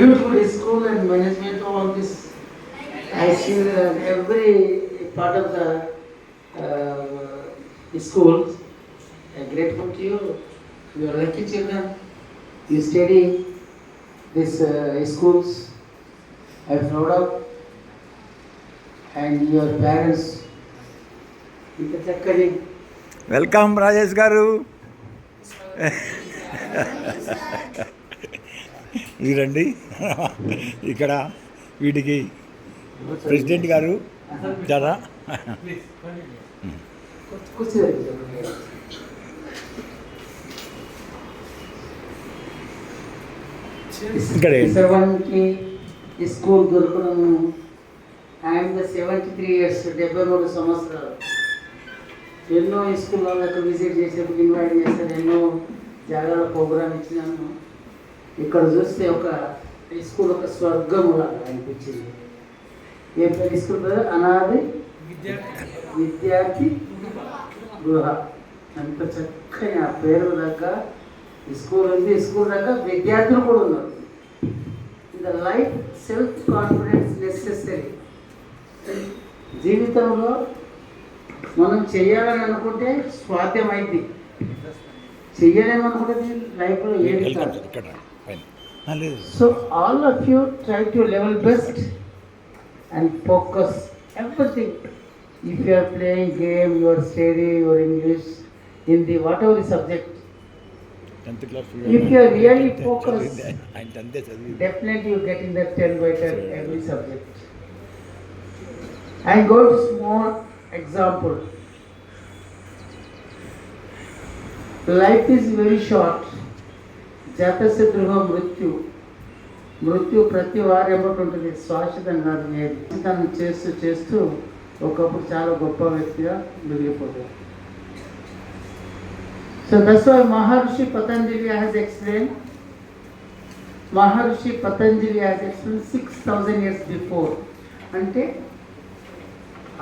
Beautiful school and management, all this. I see every part of the school. I'm grateful to you. You are lucky children. You study these schools. I'm proud of. And your parents. ఇంత చక్కని welcome Rajesh గారు. మీరండి ఇక్కడ వీటికి president గారు చాలా ఇక్కడ school దొరకడం అండ్ 73 years 73 సంవత్సరాలు. ఎన్నో స్కూళ్ళకు విజిట్ చేసేందుకు ఇన్వైట్ చేస్తారు, ఎన్నో జాగాల ప్రోగ్రామ్ ఇచ్చినాను. ఇక్కడ చూస్తే ఒక స్కూల్ ఒక స్వర్గములాగా అనిపించింది. ఏ పేరు స్కూల్ పేరు? అనాది విద్యార్థి గృహ. అంత చక్కని ఆ పేరు దగ్గర స్కూల్ ఉంది. స్కూల్ దగ్గర విద్యార్థులు కూడా ఉన్నారు. In the life self confidence necessary. జీవితంలో మనం చెయ్యాలని అనుకుంటే స్వాధ్యమైంది, చెయ్యలేమనుకుంటే లైఫ్లో ఏది కాదు. So all of you try to level best and focus everything. If you are playing game, your study, your English, Hindi, whatever the subject, if you are really focused, definitely you get in the 10 by 10 every subject. I go to small example. Life is very short. జాతస్య ధ్రువ మృత్యు. మృత్యు ప్రతి వారు ఎమ్మటి ఉంటుంది, శాశ్వతం కాదు. తను చేస్తూ చేస్తూ ఒకప్పుడు చాలా గొప్ప వ్యక్తిగా మిగిలిపోతాడు. So that's why Maharishi Patanjali has explained. Maharishi Patanjali has explained 6000 years before. అంటే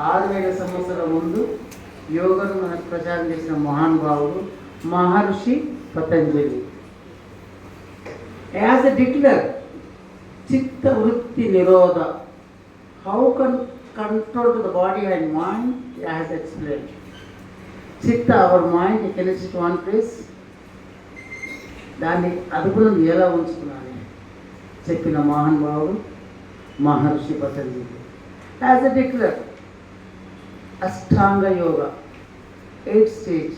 6000 సంవత్సరాల ముందు యోగను మనకు ప్రచారం చేసిన మహానుభావుడు Maharshi Patanjali. As a declare chitta vritti nirodha, how can control to the body and mind, as explain. Chitta, our mind, you can sit one place, దాన్ని అదుపులో ఎలా ఉంచుకున్నాను చెప్పిన మహానుభావుడు Maharshi Patanjali. As a declare ashtanga yoga 8 stage,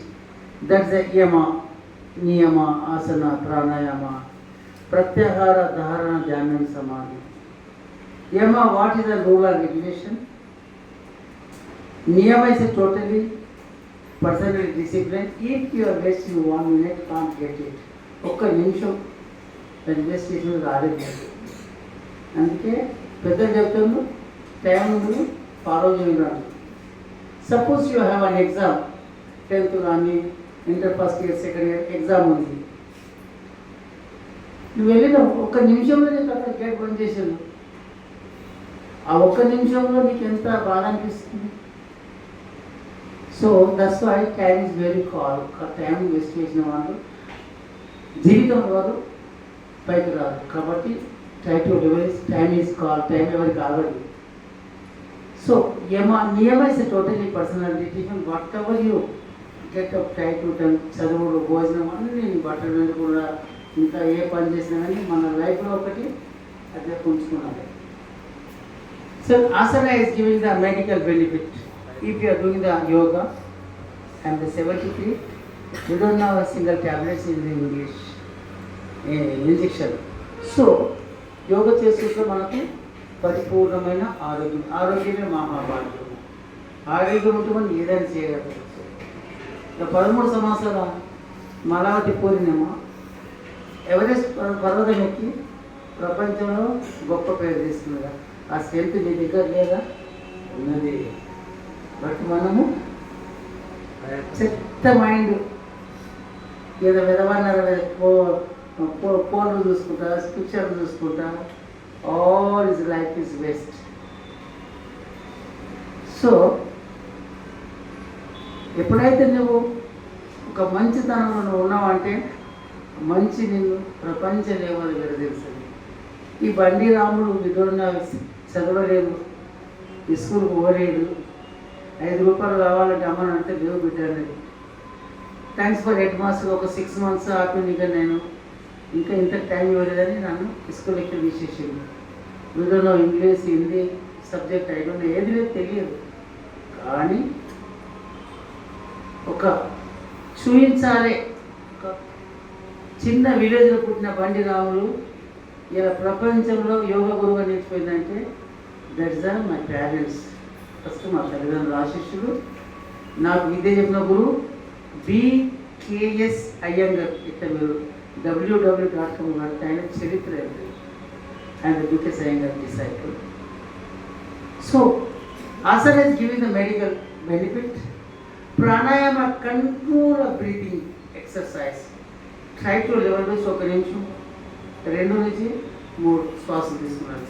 that's a yama, niyama, asana, pranayama, pratyahara, dharana, dhyanam, samadhi. Yama, what is the rule and regulation? Niyama is a totally personal discipline. If you are wasting 1 minute, can't get it. ఒక్క నిమిషం invest చేసిన రాలేదు. అందుకే పెద్దలు చెప్తాను, టైం ఫాలో చేయడానికి. Suppose you have an exam, 10th కానీ inter first year second year exam ఉంది. నువ్వు వెళ్ళిన ఒక్క నిమిషంలో నీకు అక్కడ గేట్ బంద్ చేసాను. ఆ ఒక్క నిమిషంలో నీకు ఎంత బాధ అనిపిస్తుంది. So that's why time is very call. Time waste చేసిన వాళ్ళు జీవితం వారు పైకి రాదు. కాబట్టి try to revise. Time is call. Time ఎవరికి ఆగదు. సో నియమ is totally personality. Whatever you get up, try to time, చదువుడు, భోజనం, అన్నీ బట్టల మీద కూడా ఇంకా ఏ పని చేసినా కానీ మన లైఫ్లో ఒకటి అదే ఉంచుకున్నది. So asana is giving the medical benefit. If you are doing the yoga and the 73, you don't have a single tablets in the English injection. So yoga చేస్తుంటే మనకు పరిపూర్ణమైన ఆరోగ్యం. ఆరోగ్యమే మహాభాగ్యం. ఆరోగ్యం ఉంటే మనం ఏదైనా చేయగలుగుతాం. 13 సంవత్సరాల మలావతి పూర్ణిమ ఎవరెస్ట్ పర్వతం ఎక్కి ప్రపంచంలో గొప్ప పేరు తీసుకున్నదా. ఆ స్ట్రెంత్ నీ దగ్గర లేదా? ఉన్నది. బట్ మనము చెత్త మైండ్, ఏదో విధవన్నారు, ఫోన్లు చూసుకుంటా, పిక్చర్లు చూసుకుంటా, all is life is waste. So ఎప్పుడైతే నువ్వు ఒక మంచితనంలో నువ్వు ఉన్నావంటే మంచి నిన్ను ప్రపంచ లేవలు విడదీస్తుంది. ఈ బండి రాముడు విధున్న చదవలేదు, స్కూల్ పోలేడు, 5 రూపాయలు కావాలంటే అమ్మని అంటే లేవు బిడ్డ అనేది. థ్యాంక్స్ ఫర్ హెడ్ మాస్టర్, ఒక 6 months ఆపింది. ఇక నేను ఇంకా ఇంత టైం ఇవ్వలేదని నన్ను స్కూల్ ఎక్కడ తీసేసింది. వీడియోలో ఇంగ్లీష్, హిందీ సబ్జెక్ట్ అయిపోయింది, ఏది లేదు తెలియదు. కానీ ఒక చూపించాలి, ఒక చిన్న విలేజ్లో పుట్టిన బండి రాములు ఇలా ప్రపంచంలో యోగా గురువుగా నిలిచిపోయిందంటే that's are my parents. First మా తల్లిదండ్రుల ఆశీస్సులు, నాకు విద్య చెప్పిన గురువు బికేఎస్ అయ్యంగర్. ఇక్కడ మీరు www.com వాడితే ఆయన చరిత్ర ఆయన BKS Iyengar disciple. So asana is giving the medical benefit. Pranayama control of breathing exercise. Try to level this ఒక నిమిషం 2 నుంచి 3 శ్వాసలు తీసుకున్నాను.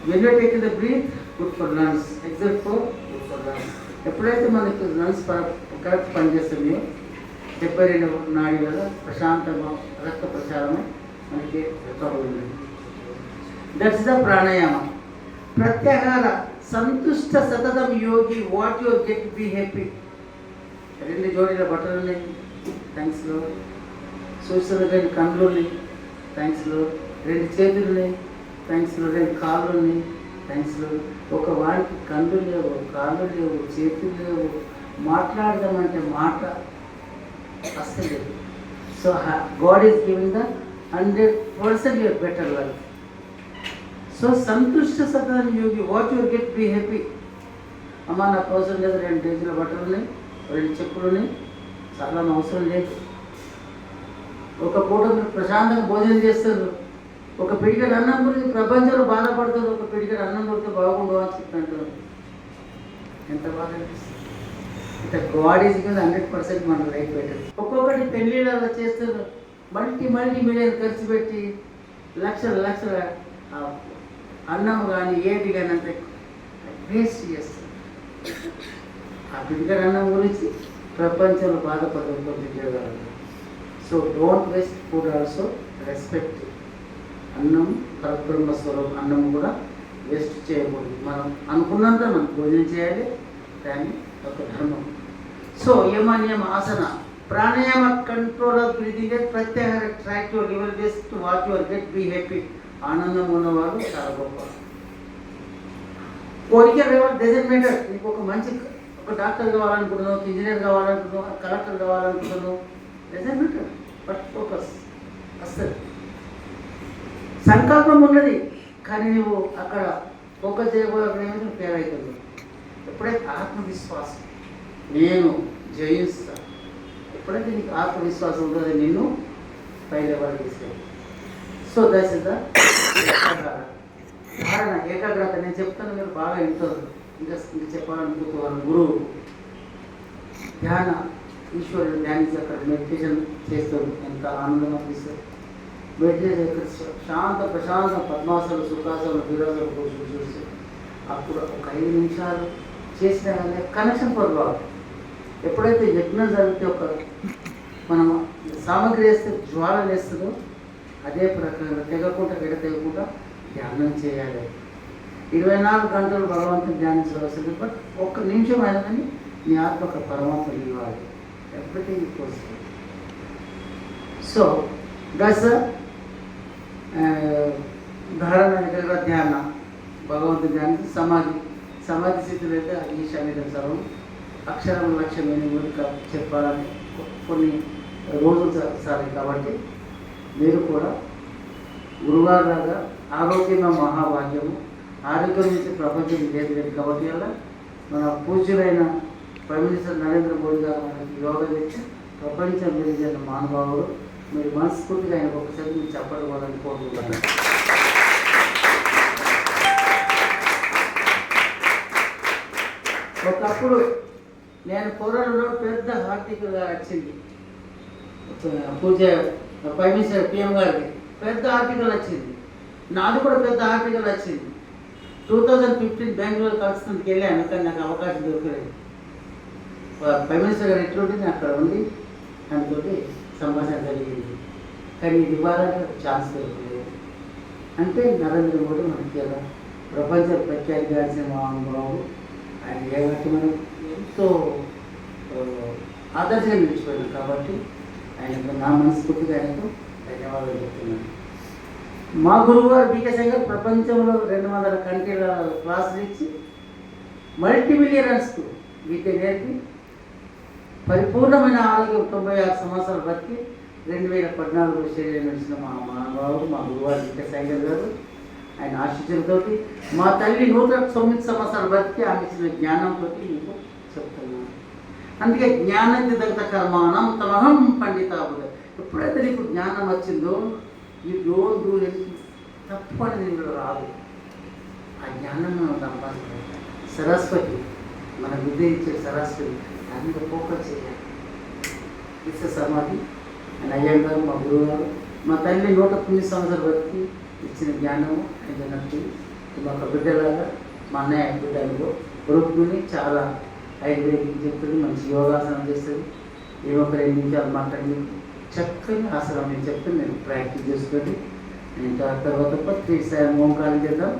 When you are taking the breath, good for lungs, except for good for lungs. ఎప్పుడైతే మనకి lungs correct పనిచేస్తుందో 72 నాడీల ప్రశాంతంగా రక్త ప్రసారమై మనకి రికవరీ. That's the pranayama. ప్రత్యాహార సంతుష్ట సతతం యోగి, what your get be happy. 2 జోడీల బట్టలు ఉన్నాయి, థ్యాంక్స్ లో. చూస్తున్న 2 కళ్ళు ఉన్నాయి, థ్యాంక్స్ లో. 2 చేతులు ఉన్నాయి, థ్యాంక్స్ లో. 2 కాళ్ళు ఉన్నాయి, థ్యాంక్స్ లో. ఒక వాడికి కళ్ళు లేవు, కాళ్ళు లేవు, చేతులు లేవు, మాట్లాడదామంటే మాట అస్సలు లేదు. So God is giving the 100% your better life. So సంతుష్ట సతతం యోగి, what your get be happy. అమ్మ నాకు అవసరం లేదు, 2 డేజీల బట్టలు ఉన్నాయి, 2 చెప్పులు ఉన్నాయి, చాలా అవసరం లేదు. ఒక పూట మీరు ప్రశాంతంగా భోజనం చేస్తారు. ఒక పిడికెడు అన్నం గురించి ప్రపంచంలో బాధపడుతుంది, ఒక పిడికెడు అన్నం కొడితే బాగుండు అని చెప్తుంటారు. ఎంత బాగా అనిపిస్తుంది. ఇంత గాడ్ ఈజ్ గివింగ్ 100% మన లైఫ్ బెటర్. ఒక్కొక్కటి పెళ్ళిళ్ళలో చేస్తారు, మల్టీ మిలియన్ ఖర్చు పెట్టి లక్షల అన్నం కానీ ఏది కానీ అంత వేస్ట్ చేస్తారు. ఆ పిడికెడు అన్నం గురించి ప్రపంచంలో బాధపడగలరు. So don't waste food, also respect. అన్నం పరబ్రహ్మ స్వరూపం, అన్నం కూడా వేస్ట్ చేయకూడదు. మనం అనుకున్నంత మనం భోజనం చేయాలి, దాన్ని ఒక ధర్మం. సో యమనియమ asana. Pranayama control of breathing. ప్రత్యాహార track your liver base to what your get be happy. ఆనందం ఉన్నవాడు చాలా గొప్ప. కోరిక లెవెల్ డజంట్ మ్యాటర్. నీకు ఒక మంచి ఒక డాక్టర్ కావాలనుకుంటున్నావు, ఒక ఇంజనీర్ కావాలనుకుంటున్నావు, కలెక్టర్ కావాలనుకుంటున్నావు, డజంట్ మ్యాటర్. But focus. అస్సలు సంకల్పం ఉన్నది, కానీ నువ్వు అక్కడ ఫోకస్ చేయబోయే ఫెయిల్ అవుతుంది. ఎప్పుడైతే ఆత్మవిశ్వాసం, నేను జయిస్తా, ఎప్పుడైతే నీకు ఆత్మవిశ్వాసం ఉంటుందో నిన్ను పై లెవెల్ తీసుకెళ్ళి. సో దట్ ఇస్ ద ధారణ, ఏకాగ్రత. నేను చెప్తాను, మీరు బాగా వింటారు. ఇంకా చెప్పాలనుకుంటున్నాను. గురువు ధ్యాన, ఈశ్వరుడు ధ్యానించి అక్కడ మెడిటేషన్ చేస్తారు, ఎంత ఆనందం అనిపిస్తుంది. మెడిటేషన్ ఇక్కడ శాంత ప్రశాంత పద్మాసనం, సుఖాసనం, వీరాసనం చూసి అప్పుడు ఒక 5 నిమిషాలు చేసినా కానీ కనెక్షన్ పొరపాటు. ఎప్పుడైతే యజ్ఞం జరిగితే ఒక మనం సామగ్రి వేస్తే జ్వాలలు వేస్తుందో అదే ప్రకారంగా తెగకుండా తెగకుండా ధ్యానం చేయాలి. 24 గంటలు భగవంతుని ధ్యానించవలసింది. బట్ 1 నిమిషం అయినా కానీ నీ ఆత్మక పరమాత్మ ఇవ్వాలి. Everything possible. సో దశ ధారణ, ఏకాగ్రత, ధ్యాన, భగవంతుని ధ్యానించి సమాధి స్థితిలో అయితే ఈశాన్య సర్వం అక్షరం లక్ష్యమైన చెప్పాలని కొన్ని రోజులు సారి. కాబట్టి మీరు కూడా గురువారులాగా ఆరోగ్యమే మహాభాగ్యము, ఆరోగ్యం నుంచి ప్రపంచం లేదు. కాబట్టి వల్ల మన పూజ్యులైన ప్రైమ్ మినిస్టర్ నరేంద్ర మోడీ గారు మనకి యోగా తెచ్చి ప్రపంచం వెలిగిన మహానుభావుడు. మీరు మనస్ఫూర్తిగా ఆయన ఒకసారి మీరు చెప్పడం కోరుకుంటున్నాను. ఒకప్పుడు నేను పూర్వంలో పెద్ద ఆర్టికల్ వచ్చింది, పూజ ప్రైమ్ మినిస్టర్ పిఎం గారికి పెద్ద ఆర్టికల్ వచ్చింది. నాది కూడా పెద్ద ఆర్టికల్ వచ్చింది. 2015 బెంగళూరు కలుస్తుందికి వెళ్ళాను, కానీ నాకు అవకాశం దొరకలేదు. ప్రైమ్ మినిస్టర్ గారు ఎట్లుంటే నేను అక్కడ ఉండి దానితో సంభాషణ జరిగింది, కానీ ఇది ఇవ్వాలని ఛాన్స్ దొరకలేదు. అంటే నరేంద్ర మోడీ మనకి ఎలా ప్రపంచ ప్రఖ్యాతిగాల్సిన మహానుభావుడు. ఆయన ఏమంటే మనం ఎంతో ఆదర్శంగా నిలిచిపోయాడు కాబట్టి ఆయనకు నా మనస్ఫూర్తిగా ఆయనకు ధన్యవాదాలు చెప్తున్నాను. మా గురువు గారు బీకే శంకర్ ప్రపంచంలో 200 కంట్రీల క్లాసులు ఇచ్చి మల్టీమిలియనర్స్కు విద్య నేర్పి పరిపూర్ణమైన ఆరోగ్యం 96 సంవత్సరాలు బతికి 2014 శరీరం నడిచిన మా మహానుభావుడు మా గురువారు బీకే శంకర్ గారు. ఆయన ఆశీస్సులతోటి మా తల్లి 109 సంవత్సరాలు బతికి ఆమె ఇచ్చిన జ్ఞానంతో మీకు చెప్తున్నాను. అందుకే జ్ఞానతిదగ్ధ కర్మాణం తమహం పండితాబుధ. ఎప్పుడైతే నీకు జ్ఞానం వచ్చిందో ఈ డోంట్ డూ ఎనీథింగ్, తప్పు అనేది నీకు రాదు. ఆ జ్ఞానం మనం సంపాదించాలి. సరస్వతి మన విద్య ఇచ్చే సరస్వతి దాన్ని ఫోకస్ చేయాలి. ఇచ్చే సమాధి ఆయన అయ్యాడు గారు మా గురువు గారు. మా తల్లి 109 సంవత్సరాలు బతికి ఇచ్చిన జ్ఞానము ఆయన నచ్చి మాకు బిడ్డలాగా మా అన్నయ్య బిడ్డలు రుక్మిణి చాలా ఆయుర్వేదిక్ చెప్తుంది, మంచి యోగాసనం చేస్తుంది. ఏ ఒక 2 నిమిషాలు మాట్లాడి చక్కని ఆసనం నేను చెప్తే నేను ప్రాక్టీస్ చేసుకొని ఇంకా ఆ తర్వాత 3 సార్లు ఓంకారం చేద్దాం.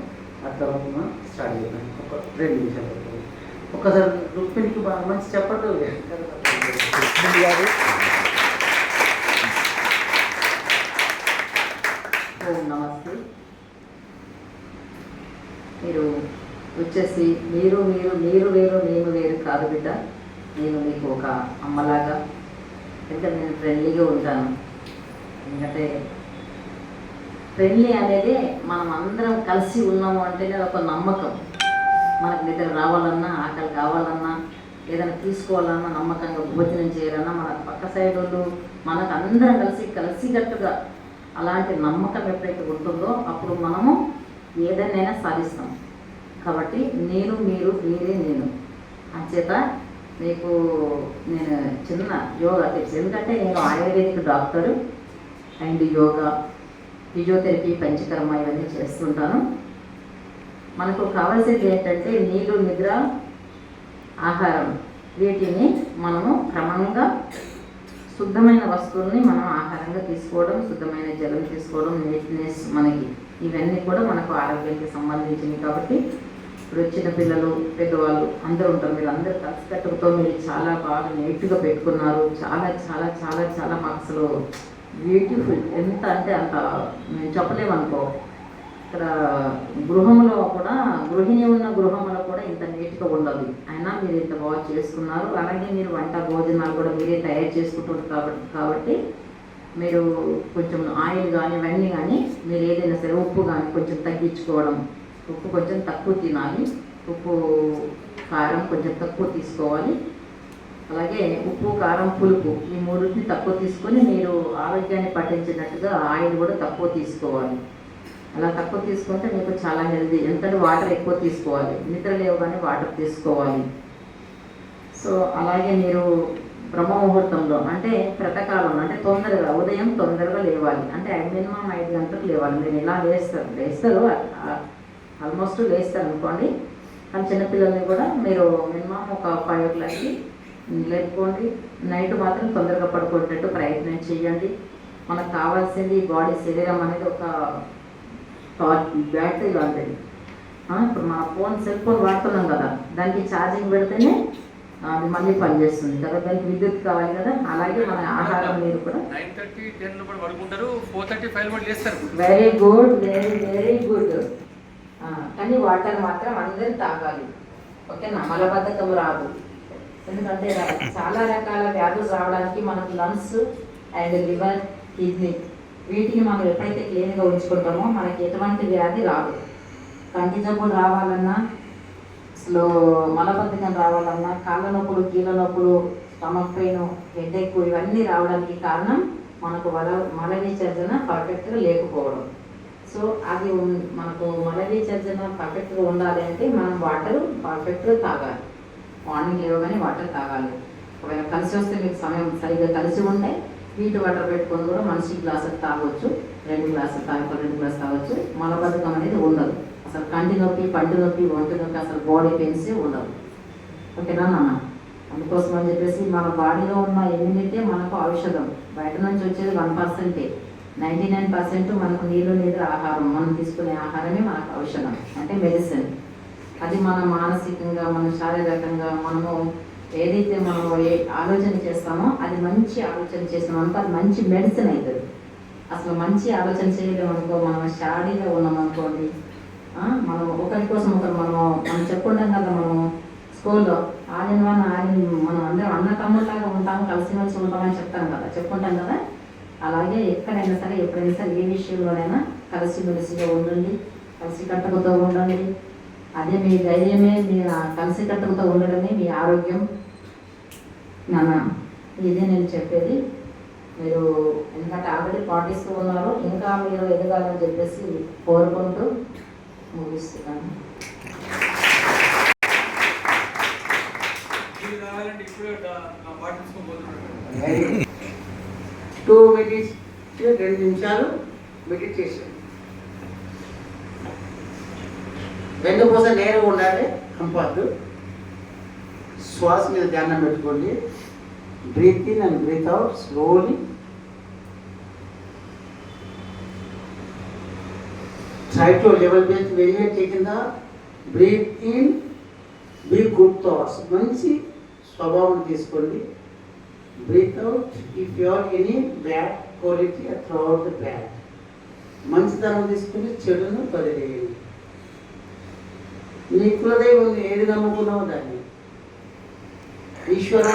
ఆ తర్వాత మనం స్టార్ట్ చేద్దాం. ఒక 2 నిమిషాలు ఒకసారి రుక్మిణికి బాగా మంచి చెప్పండి గారు. ఓం నమస్తే. మీరు వచ్చేసి మీరు వేరు నేను వేరు కాదు బిడ్డ. నేను మీకు ఒక అమ్మలాగా, ఎందుకంటే నేను ఫ్రెండ్లీగా ఉంటాను. ఎందుకంటే ఫ్రెండ్లీ అనేది మనం అందరం కలిసి ఉన్నాము అంటేనే ఒక నమ్మకం. మనకు నిద్ర రావాలన్నా, ఆకలి కావాలన్నా, ఏదైనా తీసుకోవాలన్నా, నమ్మకంగా భోజనం చేయాలన్నా, మన పక్క సైడ్ వాళ్ళు మనకు అందరం కలిసికట్టుగా అలాంటి నమ్మకం ఎప్పుడైతే ఉంటుందో అప్పుడు మనము ఏదైనా సాధిస్తాం. కాబట్టి నేను మీరు వేరే నేను అంచేత మీకు నేను చిన్న యోగా టిప్స్, ఎందుకంటే నేను ayurvedic doctor and yoga, physiotherapy, panchakarma ఇవన్నీ చేస్తుంటాను. మనకు కావాల్సింది ఏంటంటే నీళ్ళు, నిద్ర, ఆహారం. వీటిని మనము క్రమంగా శుద్ధమైన వస్తువుల్ని మనం ఆహారంగా తీసుకోవడం, శుద్ధమైన జలం తీసుకోవడం, నీట్నెస్ మనకి ఇవన్నీ కూడా మనకు ఆరోగ్యానికి సంబంధించినవి. కాబట్టి ఇప్పుడు చిన్న పిల్లలు, పెద్దవాళ్ళు అందరూ ఉంటారు. మీరు అందరూ కలిసికట్టుతో మీరు చాలా బాగా నీట్గా పెట్టుకున్నారు. చాలా చాలా చాలా చాలా మాకు అసలు బ్యూటిఫుల్. ఎంత అంటే అంత మేము చెప్పలేమనుకో. ఇక్కడ గృహంలో కూడా, గృహిణి ఉన్న గృహంలో కూడా ఇంత నీట్గా ఉండదు. అయినా మీరు ఇంత బాగా చేసుకున్నారు. అలాగే మీరు వంట భోజనాలు కూడా మీరే తయారు చేసుకుంటున్నారు. కాబట్టి మీరు కొంచెం ఆయిల్ కానీ ఇవన్నీ కానీ మీరు ఏదైనా సరే ఉప్పు కానీ కొంచెం తగ్గించుకోవడం, ఉప్పు కొంచెం తక్కువ తినాలి, ఉప్పు కారం కొంచెం తక్కువ తీసుకోవాలి. అలాగే ఉప్పు, కారం, పులుపు ఈ మూడింటిని తక్కువ తీసుకొని మీరు ఆరోగ్యాన్ని పట్టించినట్టుగా ఆయిల్ కూడా తక్కువ తీసుకోవాలి. అలా తక్కువ తీసుకుంటే మీకు చాలా హెల్దీ. ఎందుకంటే వాటర్ ఎక్కువ తీసుకోవాలి, నిద్ర లేవగానే వాటర్ తీసుకోవాలి. సో అలాగే మీరు బ్రహ్మ ముహూర్తంలో అంటే ప్రతకాలం అంటే తొందరగా ఉదయం తొందరగా లేవాలి. అంటే మినిమం 5 గంటలకు లేవాలి. మీరు ఇలా లేస్తారు ఆల్మోస్ట్ లేస్తారు అనుకోండి. కానీ చిన్నపిల్లల్ని కూడా మీరు మినిమం ఒక 5 o'clockకి లేపుకోండి. నైట్ మాత్రం తొందరగా పడుకునేటట్టు ప్రయత్నం చేయండి. మనకు కావాల్సింది బాడీ శరీరం అనేది ఒక బ్యాటరీ లాంటిది. ఇప్పుడు మన సెల్ ఫోన్ వాడుతున్నాం కదా, దానికి ఛార్జింగ్ పెడితేనే అది మళ్ళీ పనిచేస్తుంది కదా, దానికి విద్యుత్ కావాలి కదా. అలాగే మన ఆహారం మీరు కూడా 9:30, 10 పడుకుంటారు, 4:30, 5 చేస్తారు. Very good, very good. కానీ వాటర్ మాత్రం అందరూ తాగాలి. ఓకేనా? మలబద్ధకం రాదు. ఎందుకంటే చాలా రకాల వ్యాధులు రావడానికి మనకు లంగ్స్ అండ్ లివర్, కిడ్నీ వీటిని మనం ఎప్పుడైతే క్లీన్గా ఉంచుకుంటామో మనకి ఎటువంటి వ్యాధి రాదు. కంటి జబ్బులు రావాలన్నా, అసలు మలబద్ధకం రావాలన్నా, కాళ్ళ నొప్పులు, కీళ్ళ నొప్పులు, స్టమక్ పెయిన్, హెడేక్ ఇవన్నీ రావడానికి కారణం మనకు మల విసర్జన పర్ఫెక్ట్గా లేకపోవడం. సో అది మనకు మల విసర్జన పర్ఫెక్ట్గా ఉండాలి అంటే మనం వాటర్ పర్ఫెక్ట్గా తాగాలి. మార్నింగ్ లేవగానే వాటర్ తాగాలి. ఒకవేళ కలిసి వస్తే మీకు సమయం సరిగ్గా కలిసి ఉంటే హీట్ వాటర్ పెట్టుకొని కూడా మనిషి గ్లాసులు తాగవచ్చు, 2 గ్లాసులు తాగొచ్చు, 2 గ్లాసులు తాగొచ్చు. మలబద్ధకం అనేది ఉండదు. అసలు కంటి నొప్పి, పంటి నొప్పి, ఒంటి నొప్పి, అసలు బాడీ పెయిన్స్ ఉండదు. ఓకేనా నాన్న? అందుకోసం అని చెప్పేసి మన బాడీలో ఉన్న ఇమ్యూనిటీ మనకు ఔషధం. బయట నుంచి వచ్చేది 1%. 99% మనకు నీళ్ళు నిద్ర ఆహారం, మనం తీసుకునే ఆహారమే మనకు ఔషధం, అంటే మెడిసిన్. అది మన మానసికంగా, మన శారీరకంగా మనము ఏదైతే మనము ఆలోచన చేస్తామో అది మంచి ఆలోచన చేస్తాం అనుకో, అది మంచి మెడిసిన్ అవుతుంది. అసలు మంచి ఆలోచన చేయలేము అనుకో, మనం షాడీగా ఉన్నాం అనుకోండి, మనం ఒకరి కోసం ఒకరు మనం చెప్పుకుంటాం కదా, మనం స్కూల్లో మనం అందరం అన్న తమ్ముళ్ళలాగా ఉంటాం, కలిసిమెలిసి ఉంటామని చెప్పుకుంటాం కదా. అలాగే ఎక్కడైనా సరే, ఎప్పుడైనా సరే, ఏ విషయంలోనైనా కలిసిమెలిసిగా ఉండండి, కలిసికట్టుకుతో ఉండండి. అదే మీ ధైర్యమే, మీ కలిసికట్టుకుతో ఉండడమే మీ ఆరోగ్యం. ఇదే నేను చెప్పేది. మీరు ఎందుకంటే ఆల్రెడీ పాటిస్తూ ఉన్నారు, ఇంకా మీరు ఎదగాలని చెప్పేసి కోరుకుంటూ ముగిస్తున్నాను. ఇది కావాలంటే ఇప్పుడే పాటించుకోబోతున్నాడు. 2 minutes, 2 నిమిషాలు మెడిటేషన్. వెన్నుపూస నేరుగా ఉండాలి, కంపద్దు. శ్వాస మీద ధ్యానం పెట్టుకోండి. Breathe in and breathe out slowly. Try to level breath. When you are taking the breathe in, be good thoughts. మంచి స్వభావం తీసుకోండి. Breathe out if you have any bad quality, throw out the bad. మంచితనం తీసుకుని చెడును వదిలేయండి. నీ కులదైవం ఏది నమ్ముకున్నావు దాన్ని. ఈశ్వర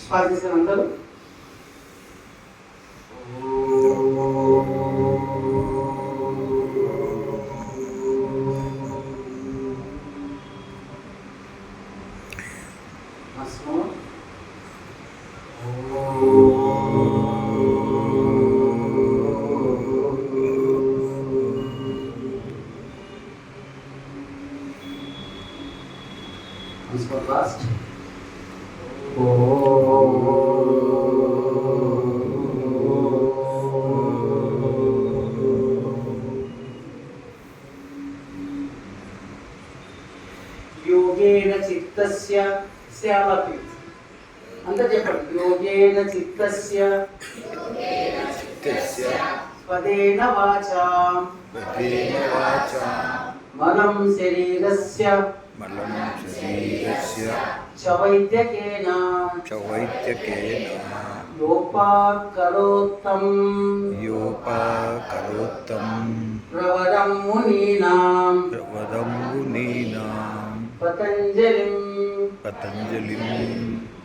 స్వాదించిన అందరూ last. योगेन चित्तस्य श्यामपि अंत చెప్పండి. योगेन चित्तस्य पदेन वाचा मनं शरीरस्य च वैद्यकेन योपाकरोत्तम प्रवरं मुनीनां पतंजलिं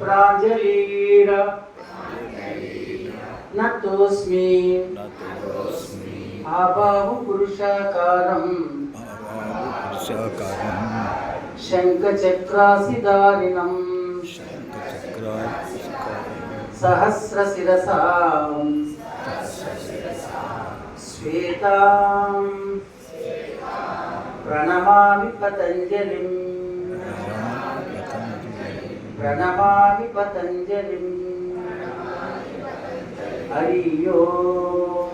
प्राजलीर नतोस्मि आबाहु पुरुषाकारं शंखचक्रासिधारिणं सहस्रशिरसां श्वेतां प्रणमामि पतंजलिं प्रणमामि पतंजलिं हरि ओम.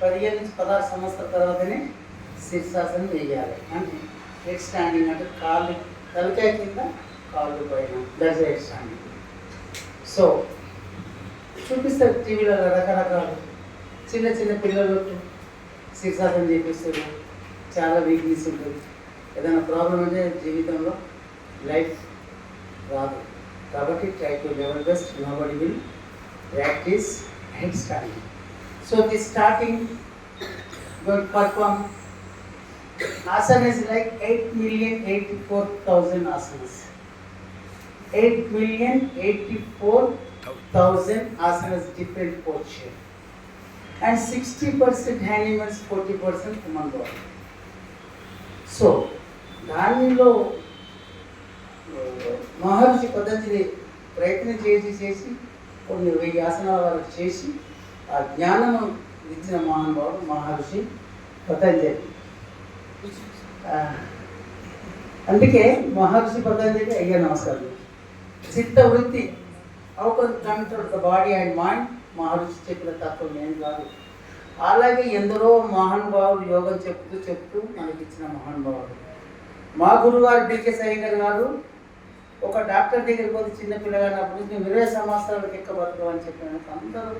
పదిహేను నుంచి 16 సంవత్సరాల తర్వాతనే శీర్షాసనం వేయాలి. అంటే హెడ్ స్టాండింగ్, అంటే కాళ్ళు తలకాయ కింద కాళ్ళు పైన, దట్ హెడ్ స్టాండింగ్. సో చూపిస్తారు టీవీలో రకరకాలు చిన్న చిన్న పిల్లలు శీర్షాసనం చేపిస్తారు. చాలా వీక్నెస్ ఉంటుంది. ఏదైనా ప్రాబ్లం అంటే జీవితంలో లైఫ్ రాదు. కాబట్టి try to level best. Nobody will practice head standing. So this starting going to perform asana is like 8,084,000 asanas. 8,084,000 1000 asanas, different posture, and 60% animals, 40% human body. So దానిలో మహర్షి పద్ధతిని ప్రయత్నం చేసి కొన్ని 1000 ఆసనాల వరకు చేసి ఆ జ్ఞానము ఇచ్చిన మహానుభావుడు మహర్షి పతంజలి. అందుకే మహర్షి పతంజలి అయ్యా నమస్కారం. చిత్త వృత్తి how can control the body and mind, మహర్షి చెప్పిన తత్వం ఏం కాదు. అలాగే ఎందరో మహానుభావులు యోగం చెప్తూ మనకి ఇచ్చిన మహానుభావులు. మా గురుగారు డికే అయ్యంగార్ గారు ఒక డాక్టర్ దగ్గరికి పోతే చిన్న పిల్లగానప్పుడు నువ్వు 20 సంవత్సరాలకు ఎక్క బతుకు అని చెప్పిన అందరూ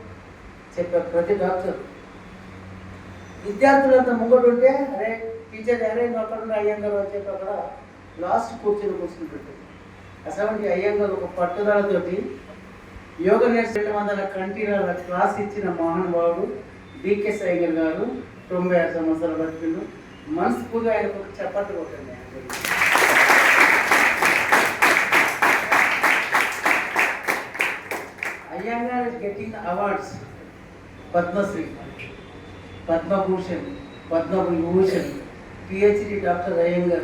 చెప్పారు. ప్రతి డాక్టర్ విద్యార్థులంతా ముంగడు ఉంటే అరే టీచర్ అరే నువ్వు అక్కడ అయ్యంగారు అని చెప్పి అక్కడ లాస్ట్ కూర్చుని పెట్టారు. అసలు అయ్యంగారు ఒక పట్టుదలతోటి యోగ నేర్చు 200 కంటిన్యూల క్లాస్ ఇచ్చిన మహానుభావుడు డికే అయ్యంగార్ గారు. 96 సంవత్సరాలు బతికిండు. మనస్ఫూర్తిగా ఆయనకు ఒక చప్పట్లు కొట్టండి. Iyengar is getting awards, Padma Shri, Padma Bhushan, Padma Vibhushan, PhD Dr. Iyengar,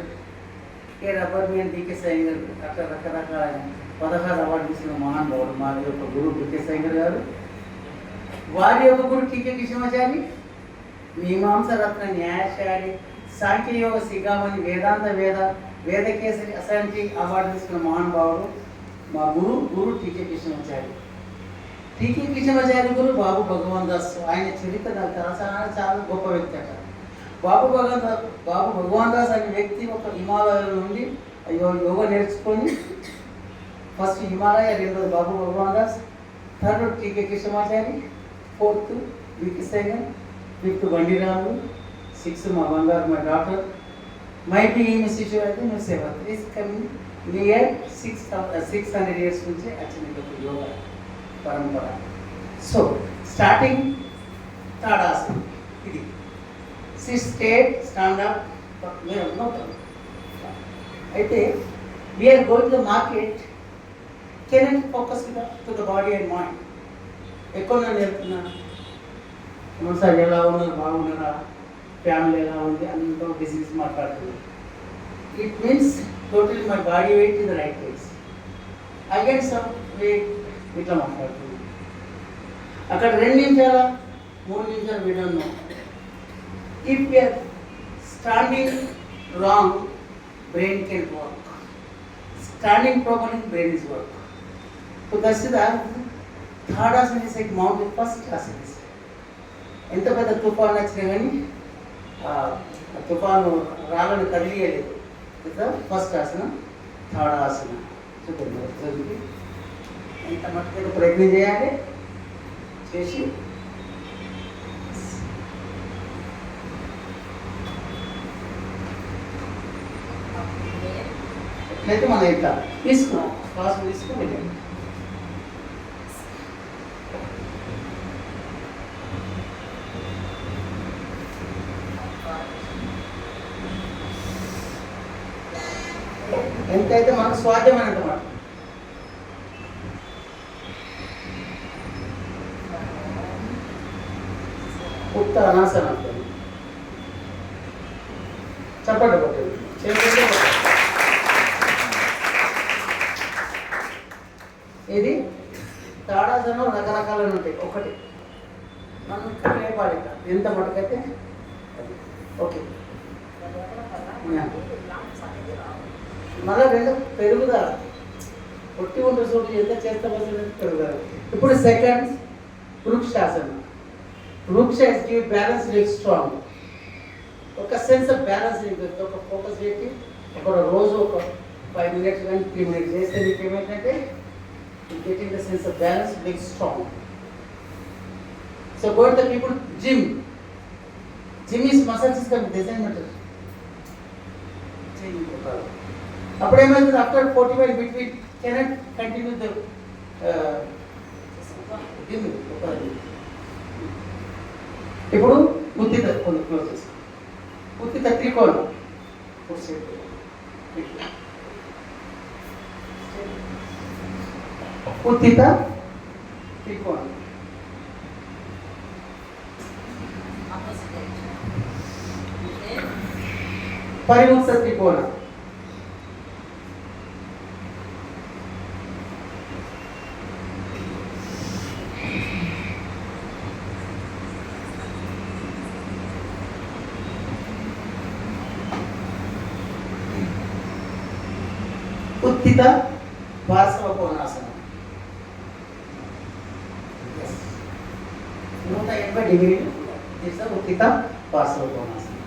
K. Rabarmian D.K. Iyengar, Dr. Rakaraka, 16 award ఇచ్చిన మహానుభావుడు మా యొక్క గురువు D.K. Iyengar గారు. వారి యొక్క గురు టీకే కృష్ణమాచారి, మీమాంస రత్న న్యాయశారి, సాంఖ్యయోగ సిగామణి, వేదాంత వేదకేసరి అసంటి అవార్డు ఇచ్చిన మహానుభావుడు మా గురు టీకే కృష్ణమాచారి. టీకే కృష్ణమాచారి గురు బాబు భగవాన్ దాస్. ఆయన చరిత్ర నాకు చాలా గొప్ప వ్యక్తి అట. బాబు భగవాన్ దాస్ అనే వ్యక్తి ఒక హిమాలయాల నుండి యోగ నేర్చుకొని ఫస్ట్ హిమాలయ, 2వ బాబు భగవాన్ దాస్, 3rd టీకే Krishnamachari, 4th Vicky సైగన్, 5th బండిరాములు, 6th మా బంగారు మా డాక్టర్. మైట్ ఈమె శిశువు అయితే మేము 7th is coming near 600 years నుంచి వచ్చిన యోగా పరంపర. సో స్టార్టింగ్ తాడాసనం ఇది స్టేట్ స్టాండర్డ్ అయితే we're going to the market. Can focus to the body and mind. ఎక్కువ నేర్పుతున్నాను సార్, ఎలా ఉన్నారు, బాగున్నారా, ఫ్యామిలీ ఎలా ఉంది, అంతా డిసీజ్ మాట్లాడుతున్నాను. It means totally my body weight in the right place. I get some weight ఇట్లా మాట్లాడుతున్నాను. అక్కడ 2 నిమిషాల 3 నిమిషాలు విడను. If you're standing wrong, brain can work. Standing properly, brain is work. So that's the third asana is like mountain. First asana ఎంత పెద్ద తుఫాను వచ్చినా కానీ తుఫాను రాళ్ళని కదిలియలేదు. ఫస్ట్ ఆసన, థర్డ్ ఆసన. చూడండి ఎంత మట్టుగా ప్రయత్నం చేయాలి. చేసి ఎట్లయితే మనం ఇట్లా తీసుకున్నాం శ్వాస తీసుకుని ఎంతైతే మనకు స్వాధ్యమైనంత మాట. ఉత్తరాసన చప్పట కొట్టేది. ఇది తాడాసనం రకరకాలు ఉంటాయి. ఒకటి మనం ఇక్కడ లేపాలి, ఎంత మటుకైతే ఓకే. మళ్ళీ 2 పెరుగుదల, ఒట్టి ఉండే చోటు ఎంత చేస్తే పెరుగుదల. ఇప్పుడు సెకండ్ వృక్షాసనం. వృక్ష గివ్ బ్యాలెన్స్, లివ్ స్ట్రాంగ్. ఒక సెన్స్ ఆఫ్ బ్యాలెన్స్, ఒక ఫోకస్ పెట్టి ఒక రోజు ఒక 5 minutes కానీ 3 minutes చేస్తే మీకు ఏమైందంటే getting the sense of balance, being strong. So go to the people gym. Gym is muscle system design matter. Appo emaithundi after 45 between cannot continue the gym. ఇప్పుడు ఉత్తిత క్లోజ్ చేసి ఉత్తిత త్రికోణం ఉత్తిత త్రికోణం. పరిముక్త త్రికోణం. ఉత్థిత పార్శ్వ కోణాసనం. 180 డిగ్రీలు ఉత్థిత పార్శ్వ కోణాసనం.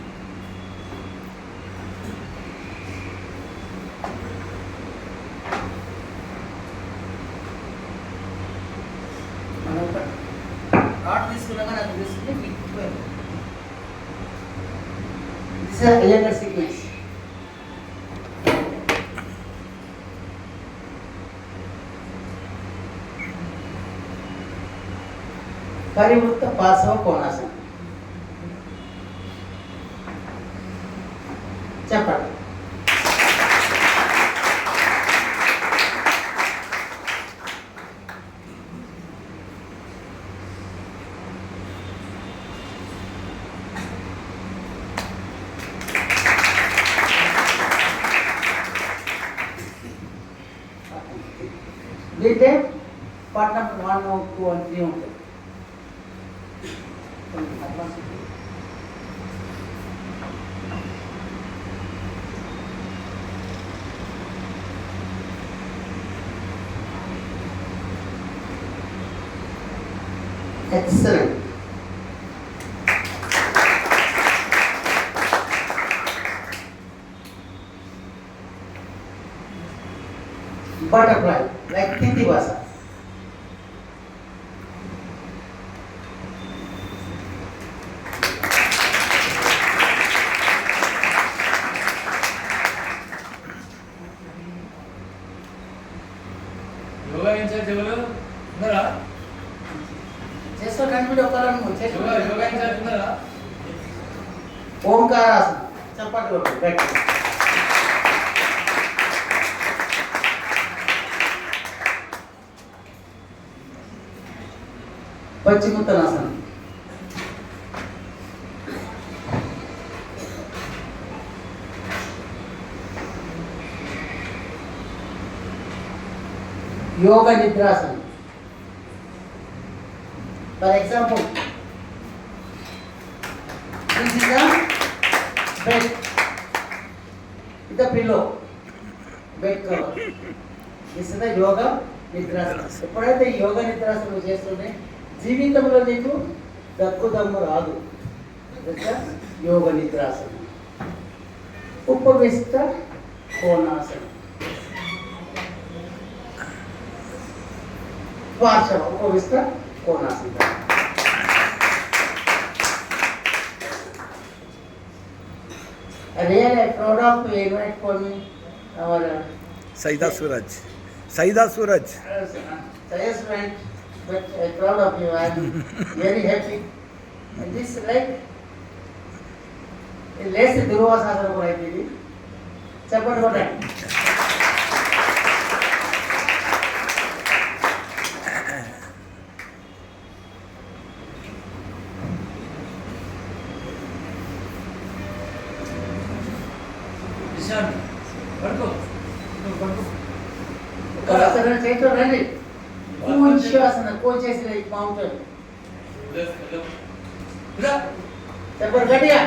మనం రాడ్ తీసుకున్నాక నాకు తీసుకుని అయ్యంగర్ సీక్వెన్స్. పరివృత్త పార్శ్వ కోణాసనం. చెప్పండి. దీంట్లో పట్నం 1, 2 and 3 ఉంటుంది. Excellent. Butterfly, like Titi Basa. Yoga in charge ఎవరు ఉన్నారా? చేసుకోకండి మీరు ఒకరు యోగా ఇన్ఛార్జ్ ఉన్నారా? ఓంకారాసనం. చప్పట్లు కొట్టు గట్టి. పశ్చిమోత్తరాసనం. యోగ నిద్రాసనం. For example, this is a bed with a pillow, bed cover. This is the yoga నిద్రాసనం. ఎప్పుడైతే ఈ యోగ నిద్రాసనం చేస్తుంటే జీవితంలో నీకు దక్కు రాదు. యోగ నిద్రాసనం. ఉపవిష్ట కోణాసనం. పార్శ్వ ఉపవిష్ట కోణాసనం. Really proud of to invite for me our Saida Suraj. Saida Suraj. Sayaswant, but I'm proud of you. I'm very happy. And this like less Durvasasana కూడా అయిపోయింది. చెప్పండి కొట్టండి. చేతిలో రండి. కూర్చోసన కోచేసిన మౌంటైన్. చెప్పండి గట్టిగా.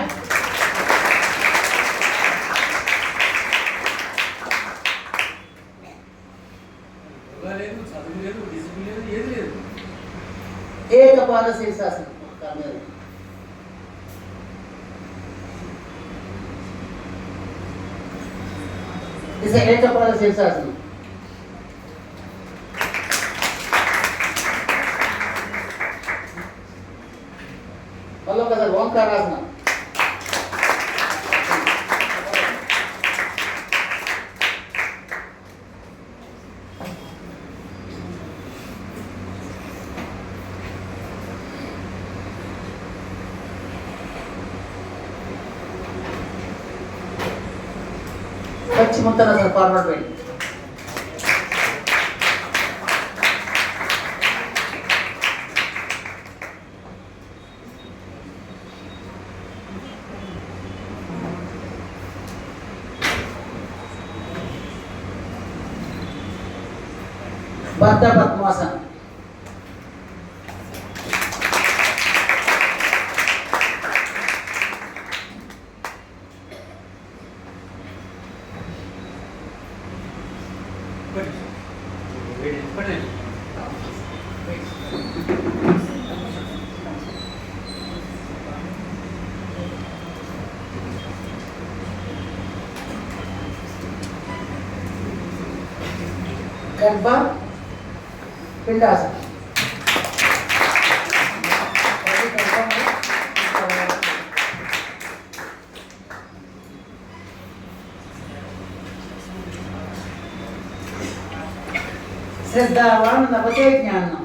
ఏకపాద శీర్షాసనం. This is ఏకపాద శీర్షాసనం. మళ్ళీ ఒకసారి ఓంకారాసనం. పశ్చిమోత్తరాసనం ఫార్వర్డ్ బెండ్. బద్ధ పద్మాసనం. గర్భ పిండాసనం. శ్రద్ధావాన్ లభతే జ్ఞానం.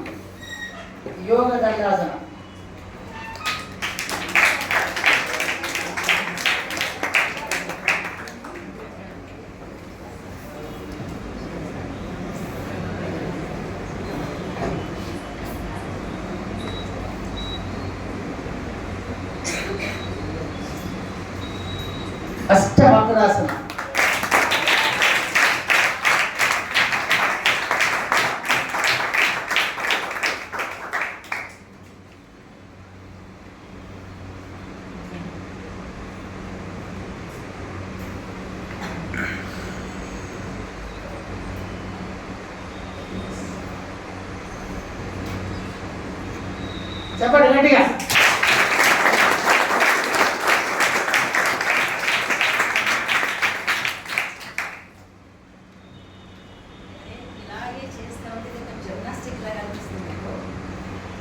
యోగ దండాసనం. అష్టవక్రాసనం. చెప్పండి గట్టిగా. ఇలాగే చేస్తూ ఉంటే కొంచెం జిమ్నాస్టిక్ లాగా అనిపిస్తుంది మీకు.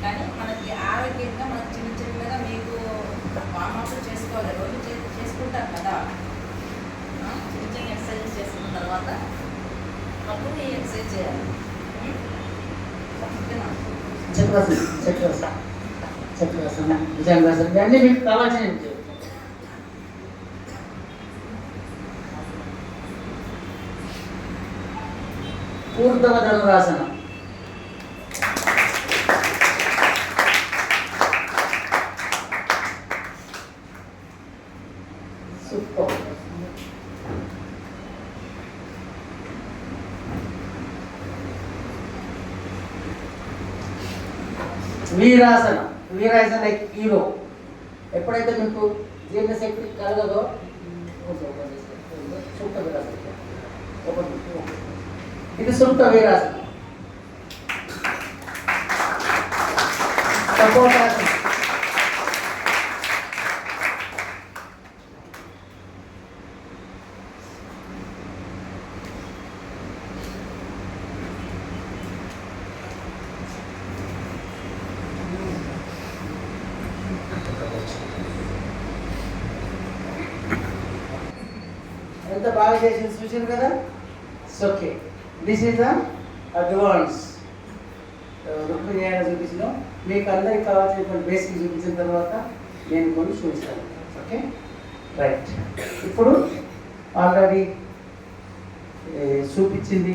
కానీ మనకి ఆరోగ్యంగా మనకు చిన్న చిన్నగా మీకు వార్మప్ చేసుకోవాలి. రోజు చేసుకుంటాం కదా, చిన్న చిన్న ఎక్సర్సైజ్ చేసుకున్న తర్వాత అప్పుడు ఈ ఎక్సర్సైజ్ చేయాలి. ఓకేనా? చక్రాసనం, చక్రాసనం, చక్రాసనం, భుజంగాసనం, ఇవన్నీ మీకు కావాల్సినవి. ఊర్ధ్వ ధనురాసనం. సూపర్. వీరాసనం. వీరాసనం లైక్ హీరో. ఎప్పుడైతే మీకు జీర్ణశక్తి కలగదో సూక్త వీరాసనం. ఇది సూక్త వీరాసనం. కపోటాసనం. ఎంత బాగా చేసింది చూసారు కదా. Okay, this is the advance. Rukmini చూపించిన మీకు అందరికి కావాల్సినటువంటి బేసిక్ చూపించిన తర్వాత నేను కొన్ని చూపిస్తాను. Okay right. ఇప్పుడు ఆల్రెడీ చూపించింది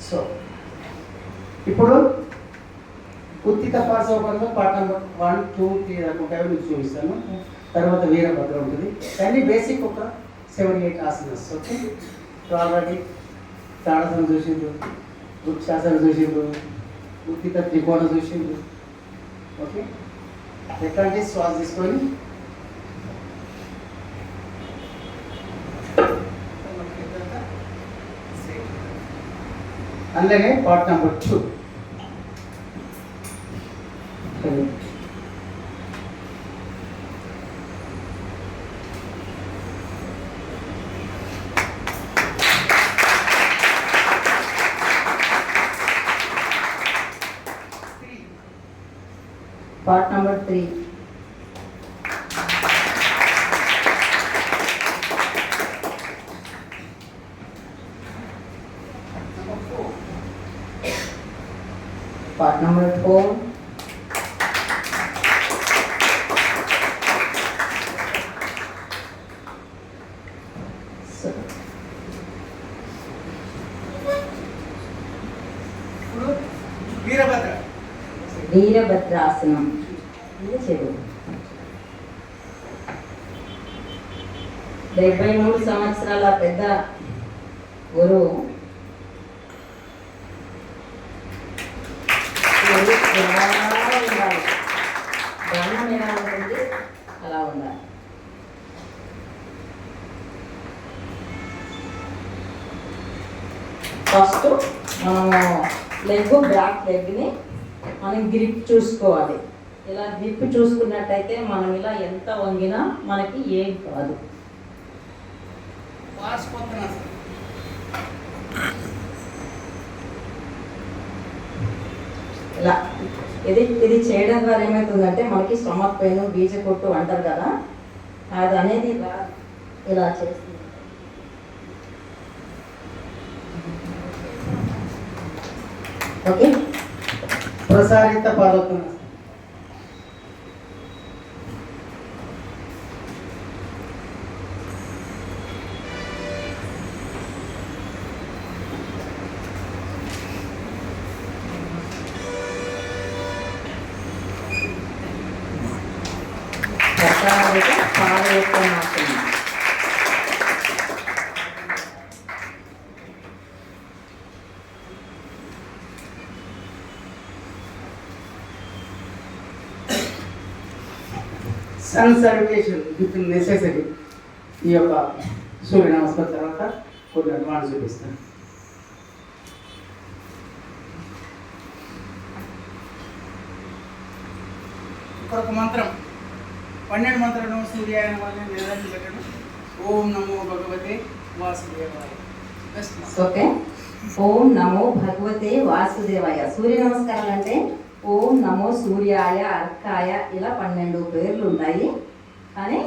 సో ఇప్పుడు ఉత్తిత పార్శ్వభంలో పార్ట్ నెంబర్ 1, 2, 3 అనుకుంటే మీకు చూపిస్తాను. తర్వాత వీరభద్ర ఉంటుంది. కానీ బేసిక్ ఒక 7-8 ఆసనాస్. ఓకే, ఆల్రెడీ తాడాసనం చూసిండ్రు, వృక్షాసనం చూసిండ్రు, ఉత్తిత త్రికోణ చూసిండ్రు. ఓకే, ఎట్లాంటి శ్వాస తీసుకొని అలాగే part number 2. Part number 3. Part number 4. వీరభద్ర. వీరభద్రాసనం ఇది చెడు. 73 సంవత్సరాల పెద్ద గురువు ఎలా ఉండాలి, ధ్యానం ఎలా ఉంటుంది అలా ఉండాలి. ఫస్ట్ మనము బ్యాక్ లెగ్ని మనం గ్రిప్ చూసుకోవాలి. ఇలా గ్రిప్ చూసుకున్నట్టయితే మనం ఇలా ఎంత వంగినా మనకి ఏం కాదు. ఇలా ఇది చేయడం ద్వారా ఏమవుతుందంటే మనకి స్టమక్ పెయిన్, బీజ కొట్టు అంటారు కదా, అది అనేది ఇలా చేస్తుంది. ఓకే, ప్రసారిత పాదోత్తనాసనం. ప్రసారిత పాదోత్తనాసనం. Sun certification with necessary. ఈ యొక్క సూర్య నమస్కారం తర్వాత కొన్ని అడ్వాన్స్ చూపిస్తాను. ఇక్కడ ఒక మంత్రం, 12 మంత్రాలు సూర్యాయ నమః నిరంజన పెట్టడం. ఓం నమో భగవతే వాసుదేవాయ. ఓకే, ఓం నమో భగవతే వాసుదేవాయ. సూర్య నమస్కారాలు అంటే ఓం నమో సూర్యాయ, అర్కాయ, ఇలా 12 పేర్లు ఉంటాయి. కానీ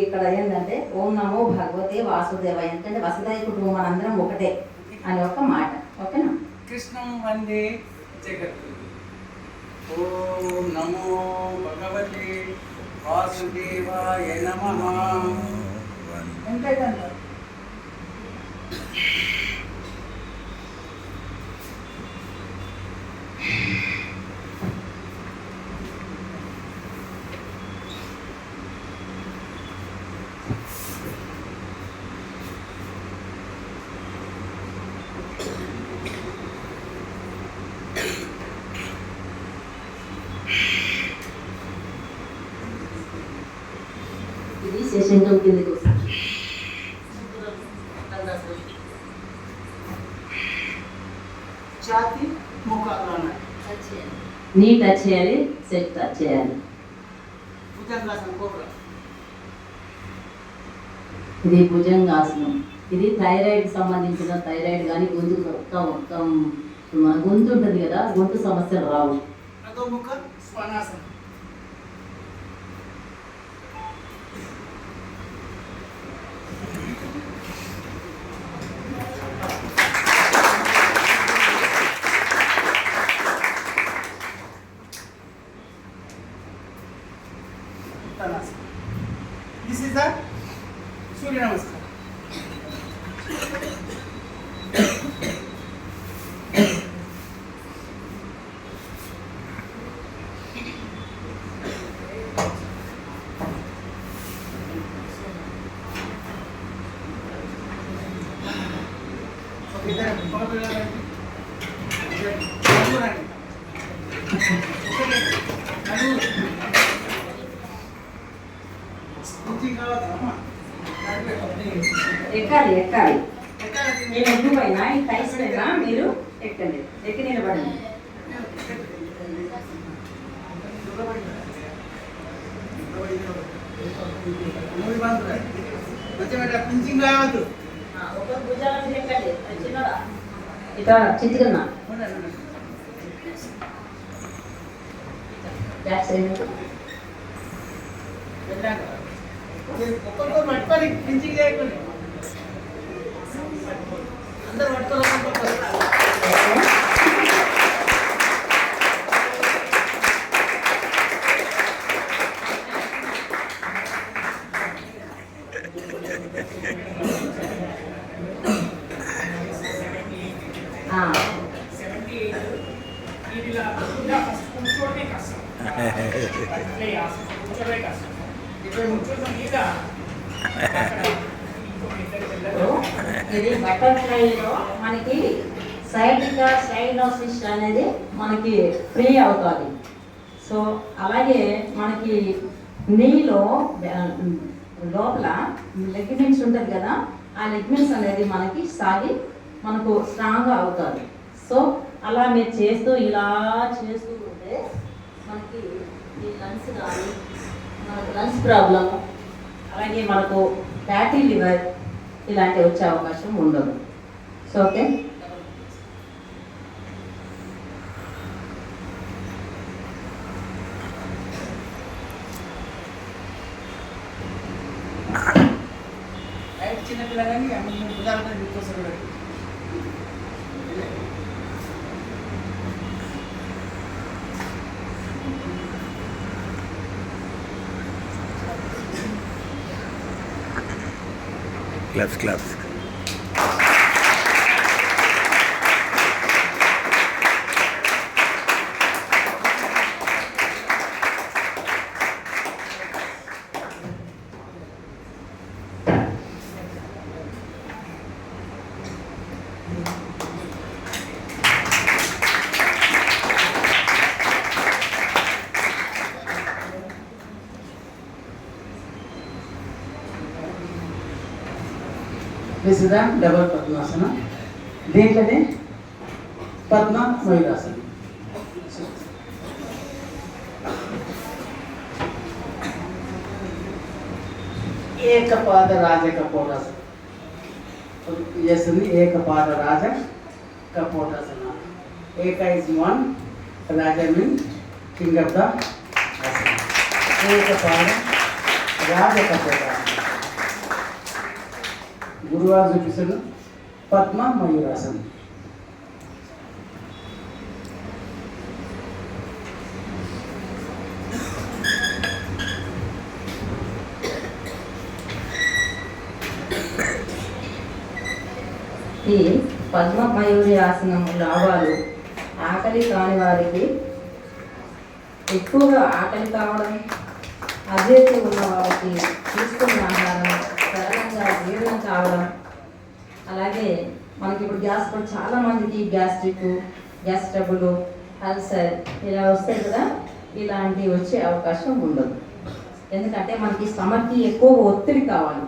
ఇక్కడ ఏంటంటే ఓం నమో భగవతే వాసుదేవాయ, ఎందుకంటే వసుదైక కుటుంబం మనందరం ఒకటే అని ఒక మాట. ఓకేనా? కృష్ణం వందే జగత్. ఓం నమో భగవతే వాసుదేవాయ నమః. వెంకటేశ్వర ఇది శశంకం కిందకి వస్తుంది. ఛాతి ముఖాలు నీ టచ్ చేయాలి, సెట్ టచ్ చేయాలి. భుజంగాసనం కోబ్రా. ఇది భుజంగాసనం. ఇది థైరాయిడ్ సంబంధించిన థైరాయిడ్ కానీ గొంతు మన గొంతు ఉంటుంది కదా, గొంతు సమస్యలు రావు. అధోముఖ స్వనాసనం. This is the Surya Namaskar. ఎక్కాలి ఎక్కాలి. నేను ఎగ్గిపోయినా ఈ టైస్ అయినా మీరు ఎక్కండి, ఎక్కి నిలబడండి. ఒక భుజాల మీద ఎక్కండి. ఇట్లా చిత్తుకున్నా ఒక్కొక్కరు పట్టుకొని పించింగ్ చేయకుండా అందరు పట్టుకోవాలి. ఆ ఇది ఇలా ఫస్ట్ కూర్చోండి. ఇది బటర్ఫ్లైలో మనకి సైటికా సైనోసిస్ అనేది మనకి ఫ్రీ అవుతుంది. సో అలాగే మనకి నీలో లోపల లెగ్మెంట్స్ ఉంటుంది కదా, ఆ లెగ్మెంట్స్ అనేది మనకి సాగి మనకు స్ట్రాంగ్గా అవుతుంది. సో అలా మీరు చేస్తూ ఇలా చేస్తూ ఉంటే మనకి ఈ లంగ్స్ కానీ మనకు లంగ్స్ ప్రాబ్లమ్, అలాగే మనకు ఫ్యాటీ లివర్ ఇలాంటివి వచ్చే అవకాశం ఉండదు. సో ఓకే, చిన్న పిల్లగాని ఉదాహరణ తీసుకొస్తారు. Claps. This is the double padmasana. దీంట్లోనే పద్మ మయూరాసన. ఏకపాద రాజ కపోటాసన చేస్తుంది. ఏకపాద రాజ కపోటాసన. ఏక ఇస్ వన్, రాజ mean king of the asana. ఏకపాద రాజ కపోటాసన. గురువారు చూపిస్తాడు పద్మ మయూరాసన. ఈ పద్మ మయూరి ఆసనం లాభాలు ఆకలి కాని వారికి ఎక్కువగా ఆకలి కావడం, అజీర్తి ఉన్న వారికి తీసుకున్న ఆహారం సరళంగా జీర్ణం కావడం, అలాగే మనకి ఇప్పుడు గ్యాస్ కూడా చాలా మందికి గ్యాస్ట్రిక్, గ్యాస్ ట్రబుల్, అల్సర్ ఇలా వస్తాయి కదా, ఇలాంటివి వచ్చే అవకాశం ఉండదు. ఎందుకంటే మనకి స్టమక్కి ఎక్కువ ఒత్తిడి కావాలి.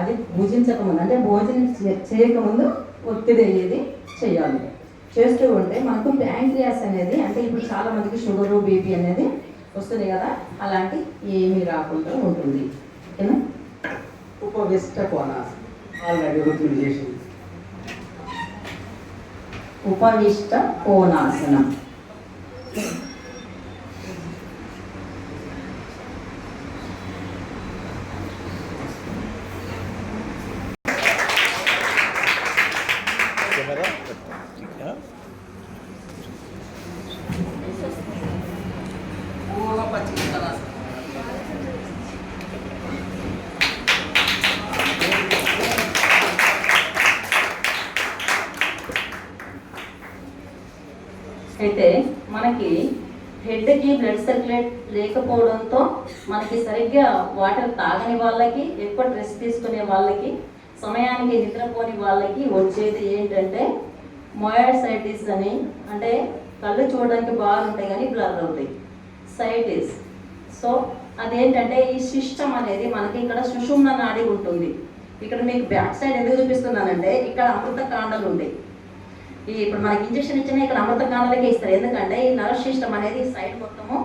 అది భుజించకముందు అంటే భోజనం చేయకముందు ఒత్తిడి అనేది చేయాలి. చేస్తూ ఉంటే మనకు ప్యాంక్రియాస్ అనేది, అంటే ఇప్పుడు చాలా మందికి షుగరు, బీపీ అనేది వస్తుంది కదా, అలాంటి ఏమీ రాకుండా ఉంటుంది. ఓకేనా? ఉపవిష్ట కోణాసన ఆల్రెడీ రుద్రుడు చేసింది. ఉపవిష్ట కోణాసనం. పూర్వ పశ్చిమాసన. అయితే మనకి హెడ్కి బ్లడ్ సర్క్యులేట్ లేకపోవడంతో మనకి సరిగ్గా వాటర్ తాగని వాళ్ళకి, ఎక్కువ స్ట్రెస్ తీసుకునే వాళ్ళకి, సమయానికి నిద్రపోని వాళ్ళకి వచ్చేది ఏంటంటే మయోసైటిస్ అని, అంటే కళ్ళు చూడడానికి బాగుంటాయి కానీ బ్లర్ అవుతాయి, సైటిస్. సో అదేంటంటే ఈ సిస్టమ్ అనేది మనకి ఇక్కడ సుషుమ్న నాడి ఉంటుంది. ఇక్కడ మీకు బ్యాక్ సైడ్ ఎందుకు చూపిస్తున్నానంటే ఇక్కడ అమృత కాండలు ఉంటాయి. ఇప్పుడు మనకి ఇంజక్షన్ ఇచ్చినా ఇక్కడ అమృత కాండలకే ఇస్తారు. ఎందుకంటే ఈ నర్వ్ సిస్టమ్ అనేది సైడ్ మొత్తము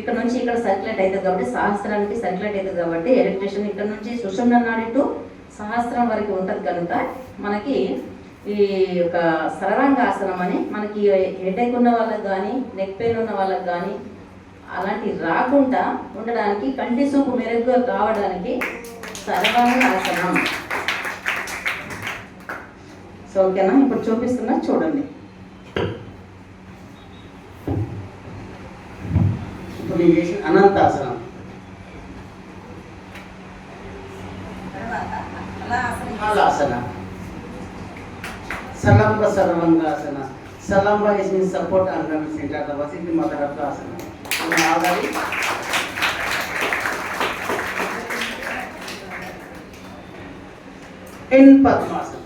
ఇక్కడ నుంచి ఇక్కడ సర్క్యులేట్ అవుతుంది కాబట్టి, సహస్రానికి సర్క్యులేట్ అవుతుంది కాబట్టి ఎలక్ట్రిషన్ ఇక్కడ నుంచి సుషుమ్న నాడి టు సహస్రం వరకు ఉంటుంది కనుక మనకి ఈ యొక్క సర్వాంగాసనం అని మనకి హెడేక్ ఉన్న వాళ్ళకి కానీ, నెక్ పెయిన్ ఉన్న వాళ్ళకి కానీ అలాంటి రాకుండా ఉండడానికి, కంటి చూపు మెరుగ్గా కావడానికి సర్వాంగాసనం. సో ఓకేనా? ఇప్పుడు చూపిస్తున్నా చూడండి. ఇప్పుడు నేను చేసిన అనంతాసనం. హలాసన. సలంబ సర్వంగాసన. Salamba is means support and center. The Vasiti Mother of the Asana. ఆగాలి. ఇన్ పద్మాసనం.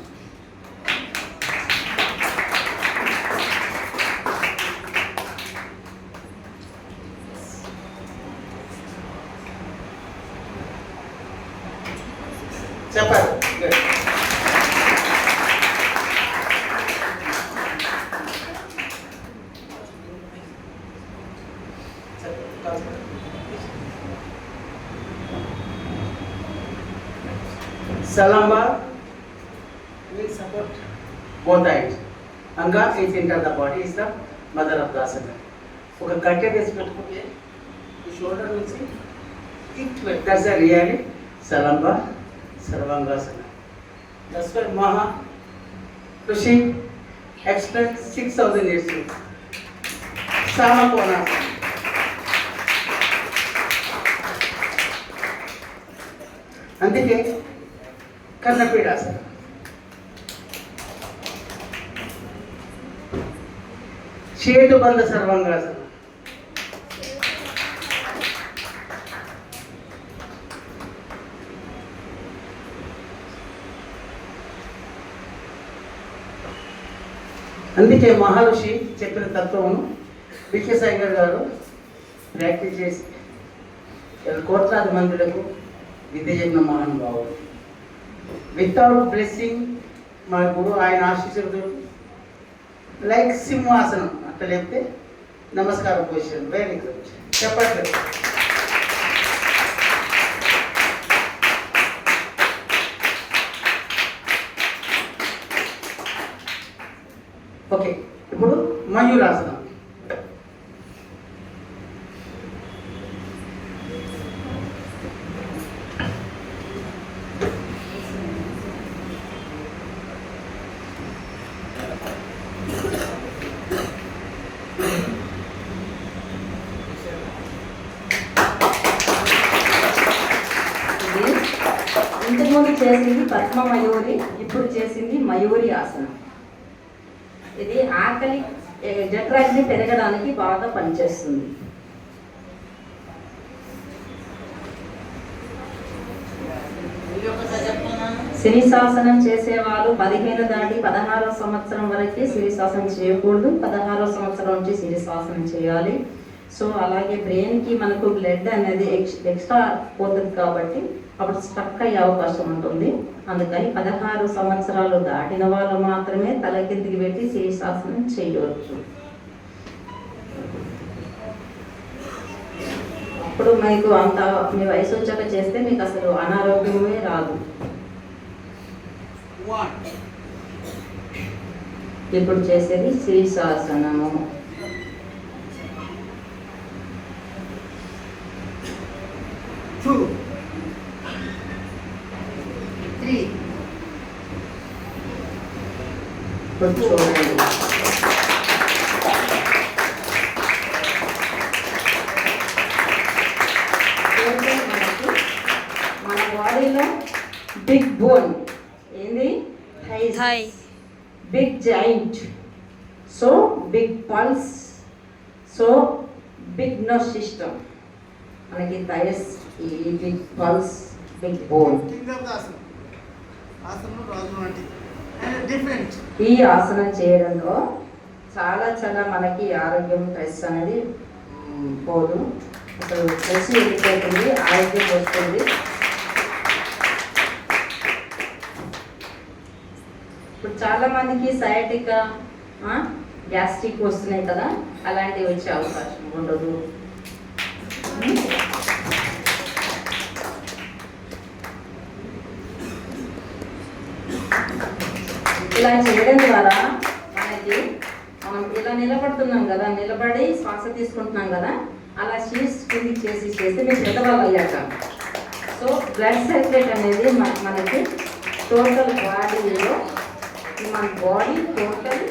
చెప్పారు. Salamba will support both sides. Anga is enter the body, is the mother of the asana. ఒక గట్టిగా వేసి పెట్టుకుంటే ఈ షోల్డర్ నుంచి it that's the really Salamba Sarvangasana. That's why Maha Rishi explained 6,000 years ago. Samakonasana. అందుకే కర్ణపీఠాసన. చేతుబంధ సర్వాంగాసన. అందుకే మహర్షి చెప్పిన తత్వమును విశ్వేశ్వరయ్య గారు ప్రాక్టీస్ చేసి కోట్లాది మందులకు విద్య చెప్పిన మహానుభావుడు. వితౌట్ బ్లెస్సింగ్ మా గురువు ఆయన ఆశీస్సులతో లైక్ సింహాసనం అట్లా లేకపోతే నమస్కారం పొజిషన్. Very good. చెప్పట్లేదు. ఓకే, ఇప్పుడు మయూరాసనం. ఇంతకుముందు చేసింది పద్మ మయూరి, ఇప్పుడు చేసింది మయూరి ఆసనం. ఇది ఆకలి జఠరాగ్ని పెరగడానికి బాగా పనిచేస్తుంది. శిరీషాసనం చేసేవాళ్ళు 15 దాటి 16వ సంవత్సరం వరకే శిరీషాసనం చేయకూడదు. 16వ సంవత్సరం నుంచి శిరీషాసనం చేయాలి. సో అలాగే బ్రెయిన్కి మనకు బ్లడ్ అనేది ఎక్స్ట్రా పోతుంది కాబట్టి అప్పుడు స్ట్రక్ అయ్యే అవకాశం ఉంటుంది. అందుకని 16 సంవత్సరాలు దాటిన వాళ్ళు మాత్రమే తల కిందికి పెట్టి శీర్షాసనం చేయవచ్చు. అప్పుడు మీకు అంత మీ వయసు వచ్చాక చేస్తే మీకు అసలు అనారోగ్యమే రాదు. ఇప్పుడు చేసేది శీర్షాసనము. చూడండి, మన బాడీలో బిగ్ బోన్ ఏంది? Thighs. Big joint, so big pulse, so big nerve system. మనకి థైస్, ఈ బిగ్ పల్స్, బిగ్ బోన్. ఈ ఆసనం చేయడంలో చాలా చాలా మనకి ఆరోగ్యం, స్ట్రెస్ అనేది పోదు. అసలు స్ట్రెస్ వెళ్ళిపోతుంది, ఆరోగ్యం వస్తుంది. ఇప్పుడు చాలా మందికి సయాటికా, గ్యాస్ట్రిక్ వస్తున్నాయి కదా, అలాంటివి వచ్చే అవకాశం ఉండదు. ఇలా చేయడం ద్వారా మనకి మనం ఇలా నిలబడుతున్నాం కదా, నిలబడి శ్వాస తీసుకుంటున్నాం కదా, అలా షీట్స్ కిందికి చేసి మీరు పెద్దవాళ్ళు అయ్యాక సో బ్లడ్ సర్క్యులేట్ అనేది మనకి టోటల్ బాడీలో, మన బాడీ టోటల్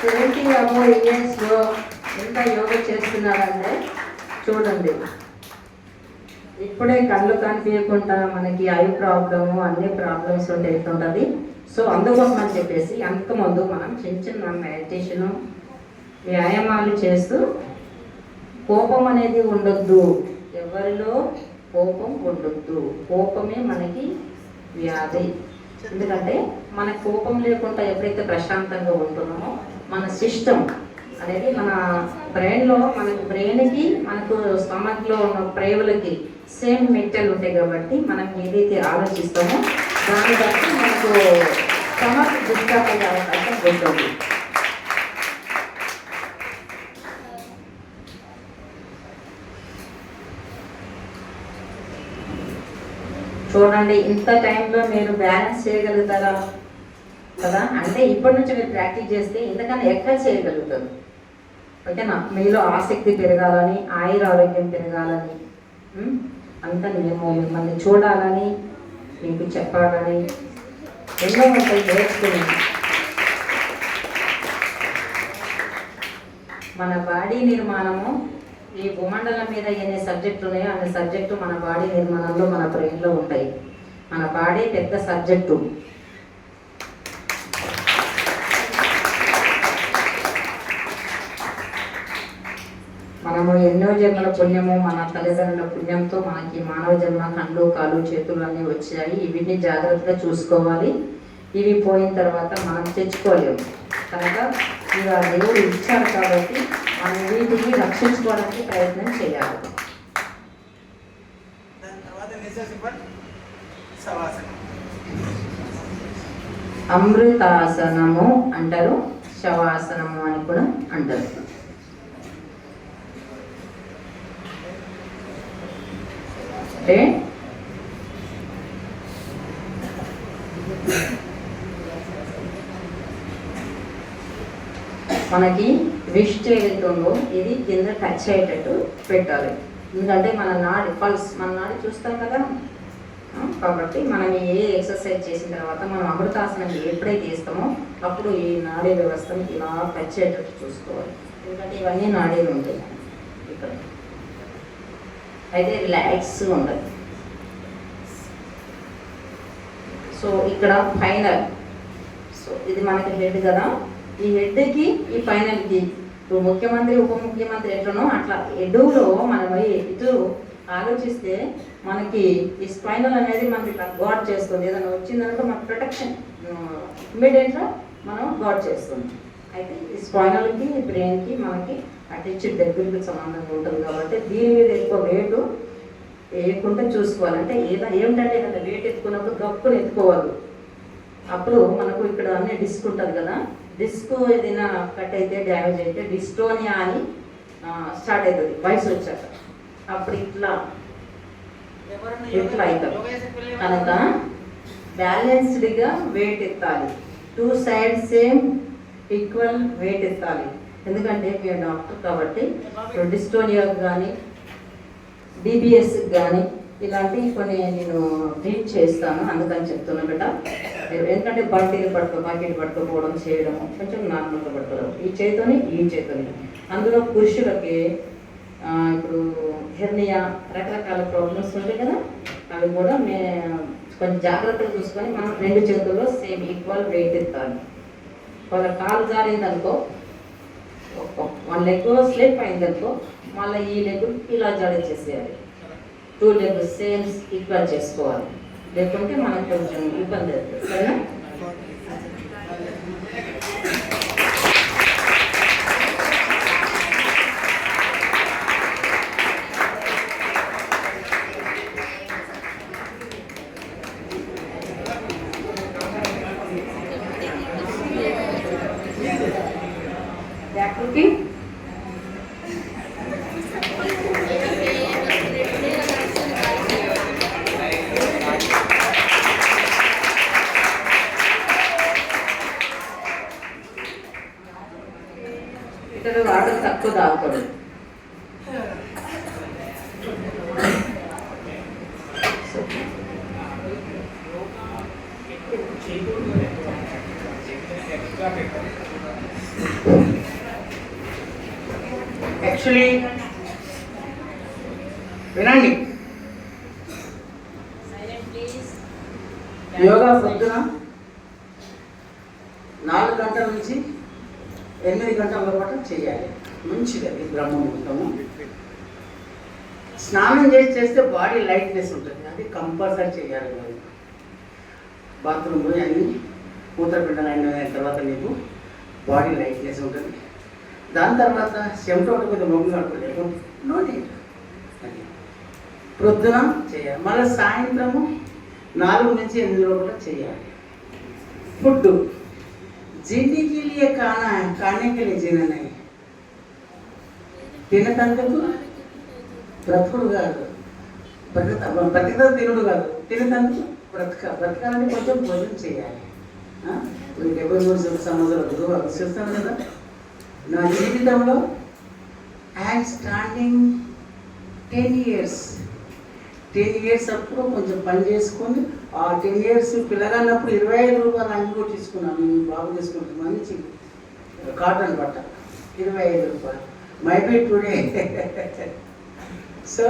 70 అబౌవ్ ఇయర్స్లో ఎంత యోగా చేస్తున్నారంటే చూడండి. ఇప్పుడే కళ్ళు కనిపించకుండా మనకి ఐ ప్రాబ్లము అన్ని ప్రాబ్లమ్స్ ఉంటే ఎట్లుంటుంది. సో అందుకోసం అని చెప్పేసి అంతకుముందు మనం చిన్న చిన్న మెడిటేషను వ్యాయామాలు చేస్తూ కోపం అనేది ఉండొద్దు, ఎవరిలో కోపం ఉండొద్దు. కోపమే మనకి వ్యాధి. ఎందుకంటే మన కోపం లేకుండా ఎప్పుడైతే ప్రశాంతంగా ఉంటున్నామో మన సిస్టమ్ అనేది మన బ్రెయిన్లో బ్రెయిన్కి మనకు స్టమక్లో ఉన్న ప్రేవులకి సేమ్ మెటల్ ఉంటాయి కాబట్టి మనం ఏదైతే ఆలోచిస్తామో దాన్ని బట్టి మనకు స్టమక్ డిస్టర్బ్ అయ్యే అవకాశం ఉంటుంది. చూడండి, ఇంత టైంలో మీరు బ్యాలెన్స్ చేయగలుగుతారా కదా? అంటే ఇప్పటి నుంచి మీరు ప్రాక్టీస్ చేస్తే ఇంతకన్నా ఎక్కడ చేయగలుగుతారు. ఓకేనా? మీలో ఆసక్తి పెరగాలని, ఆరోగ్యం పెరగాలని, అంతా మేము మిమ్మల్ని చూడాలని, మీకు చెప్పాలని ఎన్నో ఉంటాయి నేర్చుకుని మన బాడీ నిర్మాణము ఈ భూమండలం మీద ఎన్ని సబ్జెక్టులు ఉన్నాయో అన్ని సబ్జెక్టు మన బాడీ నిర్మాణంలో మన బ్రెయిన్లో ఉంటాయి. మన బాడీ పెద్ద సబ్జెక్టు. మనము ఎన్నో జన్మల పుణ్యము, మన తల్లిదండ్రుల పుణ్యంతో మనకి మానవ జన్మ కళ్ళు కాలు చేతులు అన్నీ వచ్చాయి. ఇవన్నీ జాగ్రత్తగా చూసుకోవాలి. ఇవి పోయిన తర్వాత మనం తెచ్చుకోలేము కనుక ఇక దేవుడు ఇచ్చారు కాబట్టి మనం వీటిని రక్షించుకోవడానికి ప్రయత్నం చేయాలి. అమృతాసనము అంటారు, శవాసనము అని కూడా అంటారు. అంటే మనకి విస్ట్ ఏదైతుందో ఇది కింద టచ్ అయ్యేటట్టు పెట్టాలి. ఎందుకంటే మన నాడి పల్స్, మన నాడి చూస్తాం కదా. కాబట్టి మనం ఏ ఎక్సర్సైజ్ చేసిన తర్వాత మనం అమృతాసనం ఎప్పుడైతే చేస్తామో అప్పుడు ఈ నాడీ వ్యవస్థను ఇలా టచ్ అయ్యేటట్టు చూసుకోవాలి. ఎందుకంటే ఇవన్నీ నాడీలు ఉంటాయి ఇక్కడ. అయితే రిలాక్స్గా ఉండదు. సో ఇక్కడ ఫైనల్, సో ఇది మనకి హెడ్ కదా, ఈ హెడ్కి ఈ ఫైనల్కి ఇప్పుడు ముఖ్యమంత్రి ఉప ముఖ్యమంత్రి ఎట్లనో అట్లా హెడ్లో మనం ఇటు ఆలోచిస్తే మనకి ఈ స్పైనల్ అనేది మనకి ఇట్లా గాడ్ చేస్తుంది. ఏదైనా వచ్చిందంటే మనకు ప్రొటెక్షన్ ఇమ్మీడియట్గా మనం గాడ్ చేస్తుంది. అయితే ఈ స్పైనల్కి బ్రెయిన్కి మనకి అటు దగ్గరికి సంబంధంగా ఉంటుంది కాబట్టి దీని మీద ఎక్కువ వెయిట్ వేయకుండా చూసుకోవాలి. అంటే ఏమిటంటే ఏదైనా వెయిట్ ఎత్తుకున్నప్పుడు గప్పులు ఎత్తుకోవాలి. అప్పుడు మనకు ఇక్కడ అన్ని డిస్క్ ఉంటుంది కదా, డిస్క్ ఏదైనా కట్ అయితే డ్యామేజ్ అయితే డిస్టోనియా అని స్టార్ట్ అవుతుంది వయసు వచ్చాక. అప్పుడు ఇట్లా అవుతారు కనుక బ్యాలెన్స్డ్గా వెయిట్ ఎత్తాలి. 2 sides సేమ్ ఈక్వల్ వెయిట్ ఎత్తాలి. ఎందుకంటే మీరు డాక్టర్ కాబట్టి డిస్టోనియాకి కానీ డిబిఎస్కి కానీ ఇలాంటివి కొన్ని నేను ట్రీట్ చేస్తాను. అందుకని చెప్తున్నా బిడ్డ. ఎందుకంటే బకెట్ పట్టుకోవడం చేయడం కొంచెం నార్మల్గా పట్టుకోవడం ఈ చేతోని అందులో పురుషులకి ఇప్పుడు హెర్నియా రకరకాల ప్రాబ్లమ్స్ ఉంటాయి కదా, అవి కూడా కొంచెం జాగ్రత్తగా చూసుకొని మనం 2 చేతుల్లో సేమ్ ఈక్వల్ వెయిట్ ఎత్తాలి. వాళ్ళ కాలు జారిందనుకో, 1 leg స్లిప్ అయిందనుకో మళ్ళీ ఈ లెగ్ ఇలా జాడించేసేయాలి. 2 legs సేమ్ ఈక్వల్ చేసుకోవాలి. లేకుంటే మనకు కొంచెం ఇబ్బంది అవుతుంది. సరేనా? బ్యాక్కి ఇక్కడ వాటర్ తక్కువ తాగకూడదు. యాక్చువల్లీ వినండి, యోగా పొద్దున 4 గంటల నుంచి 8 గంటల పాటు చేయాలి. మంచిది అది బ్రహ్మముహూర్తము. స్నానం చేస్తే బాడీ లైట్నెస్ ఉంటుంది, అది కంపల్సరీ చేయాలి. మరి బాత్రూమ్ పోయి అన్ని మూత్రపిండాలు అయిన తర్వాత నీకు బాడీ లైట్నెస్ ఉంటుంది. దాని తర్వాత చెమట కొద్దిగా మొగ్గు కడుకోలేదు, నో నీట్. అది ప్రొద్దున చేయాలి. మళ్ళీ సాయంత్రము 4 నుంచి 8 లోపల చేయాలి. ఫుడ్ जिंदगी लिए खाने के लिए जीना नहीं. తినతందుకు బ్రతుకుడు కాదు, బ్రతికత తినుడు కాదు, తినతందుకు బ్రతకాలని కొంచెం భోజనం చేయాలి. ఇప్పుడు 73 సంవత్సరాలు గురువు చూస్తాను కదా. నా జీవితంలో ఐఎమ్ స్టాండింగ్ 10 years. 10 years అప్పుడు కొంచెం పని చేసుకొని ఆ 10 years పిల్లగాన్నప్పుడు 25 రూపాయలు అంగి కూడా తీసుకున్నాను. నేను బాగు తీసుకుంటాను, మంచి కాటన్ బట్ట 25 రూపాయలు. Maybe today. So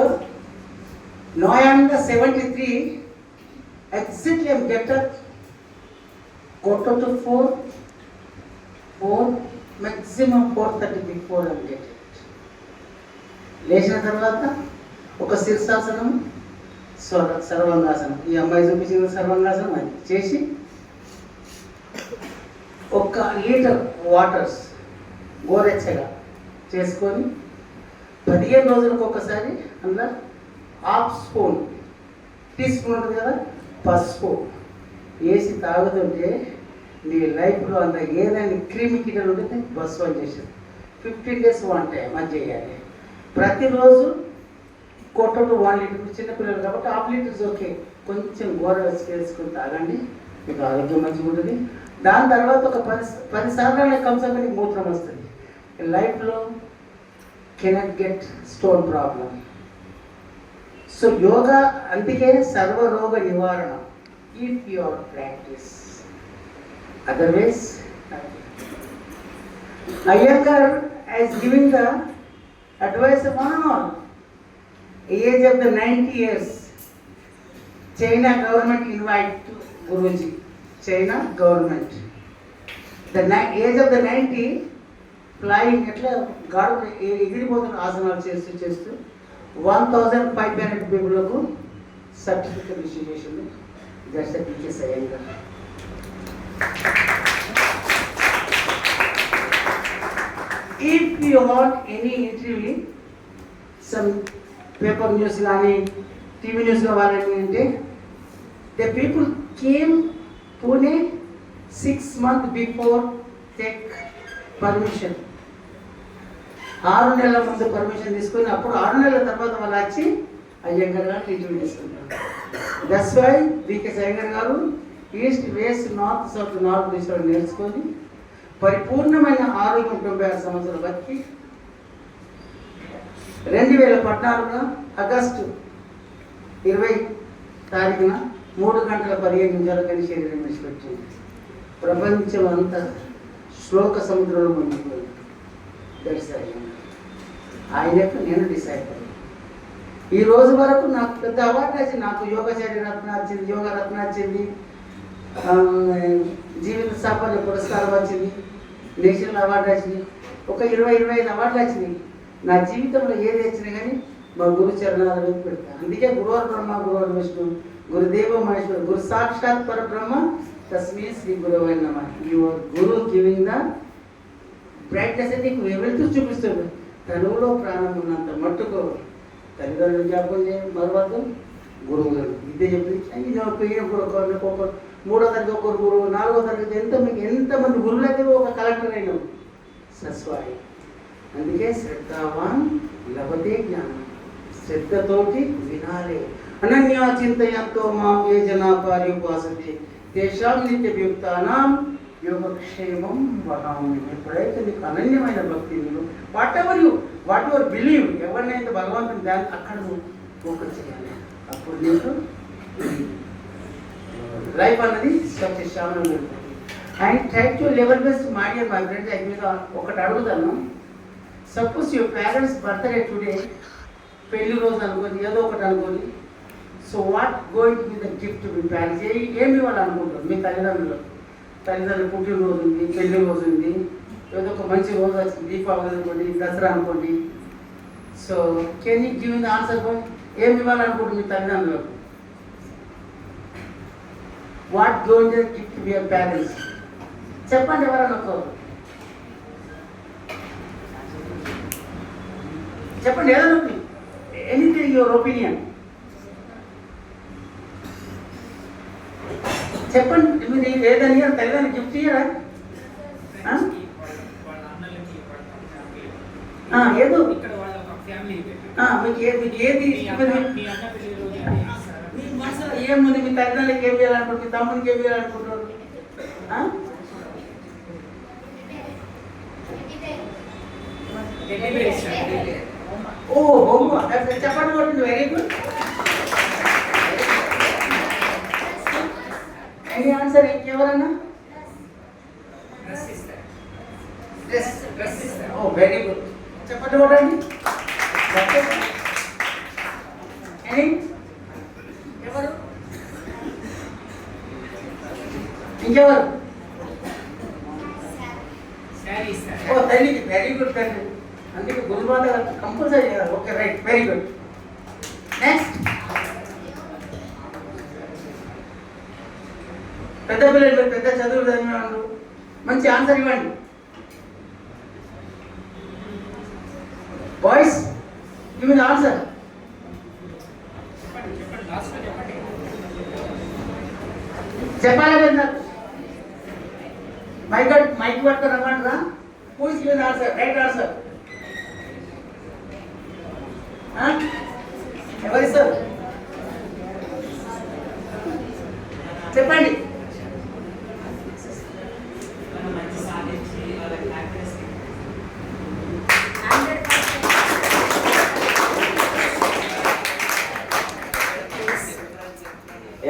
no I'm the 73 exactly. I'm get up 4:45 4 maximum 4:30 before I'm get it. లేచిన తర్వాత ఒక శీర్షాసనం, సర్వాంగాసనం. ఈ అమ్మాయి చూపించిన సర్వాంగాసనం అది చేసి 1 లీటర్ వాటర్స్ గోరెచ్చగా చేసుకొని 15 రోజులకు ఒకసారి అందులో 1/2 స్పూన్, టీ స్పూన్ ఉంటుంది కదా, పసుపు వేసి తాగుతుంటే నీ లైఫ్లో అంత ఏదైనా క్రిమి కీటలు ఉంటే భస్వం చేసేది. 15 days 1 time అది చేయాలి. ప్రతిరోజు 1 లీటర్. చిన్నపిల్లలు కాబట్టి 1/2 లీటర్స్ ఓకే, కొంచెం గోర వేసుకొని తాగండి, మీకు ఆరోగ్యం మంచిగా ఉంటుంది. దాని తర్వాత ఒక 10 సార్లు కంసంగా నీకు మూత్రం వస్తుంది. లైఫ్లో cannot get stone problem. So yoga అందుకే సర్వరోగ నివారణ if your practice, otherwise Iyengar as giving the advice on and all. Age of the 90 years, China government invite Guruji, China government age of the 90 flying ఎట్లా గాడు ఎగిరిపోతున్న ఆసనాలు చేస్తూ 1500 పీపుల్కు సర్టిఫికెట్ ఇష్యూ చేసింది. That's teachers Iyengar. If you want any interview, some paper news కానీ TV news కావాలని అంటే the people came Pune 6 months before take permission. 6 నెలల ముందు పర్మిషన్ తీసుకొని అప్పుడు 6 నెలల తర్వాత వాళ్ళు వచ్చి అయ్యంగార్ గారు ఇంటర్వ్యూ తీసుకుంటారు. దట్స్ వై వికేఎస్ అయ్యంగార్ గారు east west north south north దిశలో నేర్చుకొని పరిపూర్ణమైన ఆరోగ్యం 96 సంవత్సరాలు బతికి 2014 ఆగస్టు 20 తారీఖున 3:15 కానీ శరీరం విడిచిపెట్టింది. ప్రపంచం అంతా శ్లోక సముద్రంలో మునిగిపోయింది. దట్స్ ఆయనకు నేను డిసైడ్. ఈ రోజు వరకు నాకు పెద్ద అవార్డు వచ్చింది. నాకు యోగాచార్య రత్న వచ్చింది, యోగా రత్న వచ్చింది, జీవిత సాఫల్య పురస్కారం వచ్చింది, నేషనల్ అవార్డు వచ్చింది, ఒక 20-25 అవార్డులు వచ్చినాయి. నా జీవితంలో ఏది వచ్చినా కానీ మా గురు చరణాల మీద పెడతాను. అందుకే గురువారు బ్రహ్మ గురువారు విష్ణు గురుదేవ మహేశ్వర గురు సాక్షాత్ పరబ్రహ్మ తస్మై శ్రీ గురవే నమః. Your Guru giving the brightness అయితే నీకు వెళ్తూ చూపిస్తుంది. తనువులో ప్రాణం ఉన్నంత మట్టుకు తల్లిదండ్రులు జ్ఞాపకం చేయండి, మరొకరు గురువులు విద్య చెప్పి ఒక్కొక్కరు 3వ తరగతి ఒకరు గురువు, 4వ తరగతి ఎంతమంది గురువులు అయితే ఒక కలెక్టర్ అయినావు సస్వాయి. అందుకే శ్రద్ధావాన్ లభతే జ్ఞానం. శ్రద్ధతోటి వినాలి. అనన్యా చింతయంతో మాం ఏ జనా పార్యుపాసతే తేషాం నిత్యయుక్తానాం యోగక్షేమం వహామి. ఎప్పుడైతే నీకు అనన్యమైన భక్తి, నీవు వాట్ ఎవర్ బిలీవ్, ఎవరినైతే భగవంతుని దాన్ని అక్కడ నువ్వు ఫోకస్ చేయాలి. అప్పుడు నీకు లైఫ్ అన్నది సత్యశ్యామం ఉంటుంది. And try to level best my dear my friends. అది మీద ఒకటి అడుగుతాను. Suppose your parents birthday today, పెళ్లి రోజు అనుకోని ఏదో ఒకటి అనుకోని so what going to be the gift me parents ఏమి ఇవ్వాలనుకుంటారు మీ తల్లిదండ్రులకు? తల్లిదండ్రులు పుట్టినరోజు ఉంది, పెళ్లి రోజు ఉంది, ఏదో ఒక మంచి రోజు వచ్చింది, దీపావళి అనుకోండి, దసరా అనుకోండి. So can you give the answer boy? ఏమి ఇవ్వాలనుకుంటారు మీ తల్లిదండ్రులకు? వాట్ గోయింగ్ టు గిఫ్ట్ మీ యువర్ ప్యారెంట్స్? చెప్పండి ఎవరన్నా ఒకరు. చెప్పండి ఏదన్నా ఎనీథింగ్ యువర్ ఒపీనియన్ చెప్పండి. మీరు ఏదని తల్లిదండ్రులు గిఫ్ట్ ఇయ్యరా? ఏదో మీకు ఏది మీ మనసులో ఏముంది? మీ తల్లిదండ్రులకి ఏం చేయాలనుకుంటారు? మీ తమ్మునికి ఏం చేయాలనుకుంటున్నారు? ఓ బొమ్మ చెప్పండి కొట్టింది. Very good. Any answer? ఇంకెవరన్నా? ఓ వెరీ గుడ్. చెప్పండి కొట్టండి. ఎవరు? ఇంకెవరు? ఓ తల్లికి. వెరీ గుడ్ తల్లి. అందుకే గురుమాత కంపల్సరీ చేయాలి. Okay right, very good. Next పెద్ద పిల్లలు, మీరు పెద్ద చదువులు చదివిన వాళ్ళు మంచి ఆన్సర్ ఇవ్వండి. Boys give me the answer. చెప్పాలి కదా మైక్ పట్టుకొని రమ్మంటారా? Who is giving answer? Right answer ఎవరి సార్? చెప్పండి.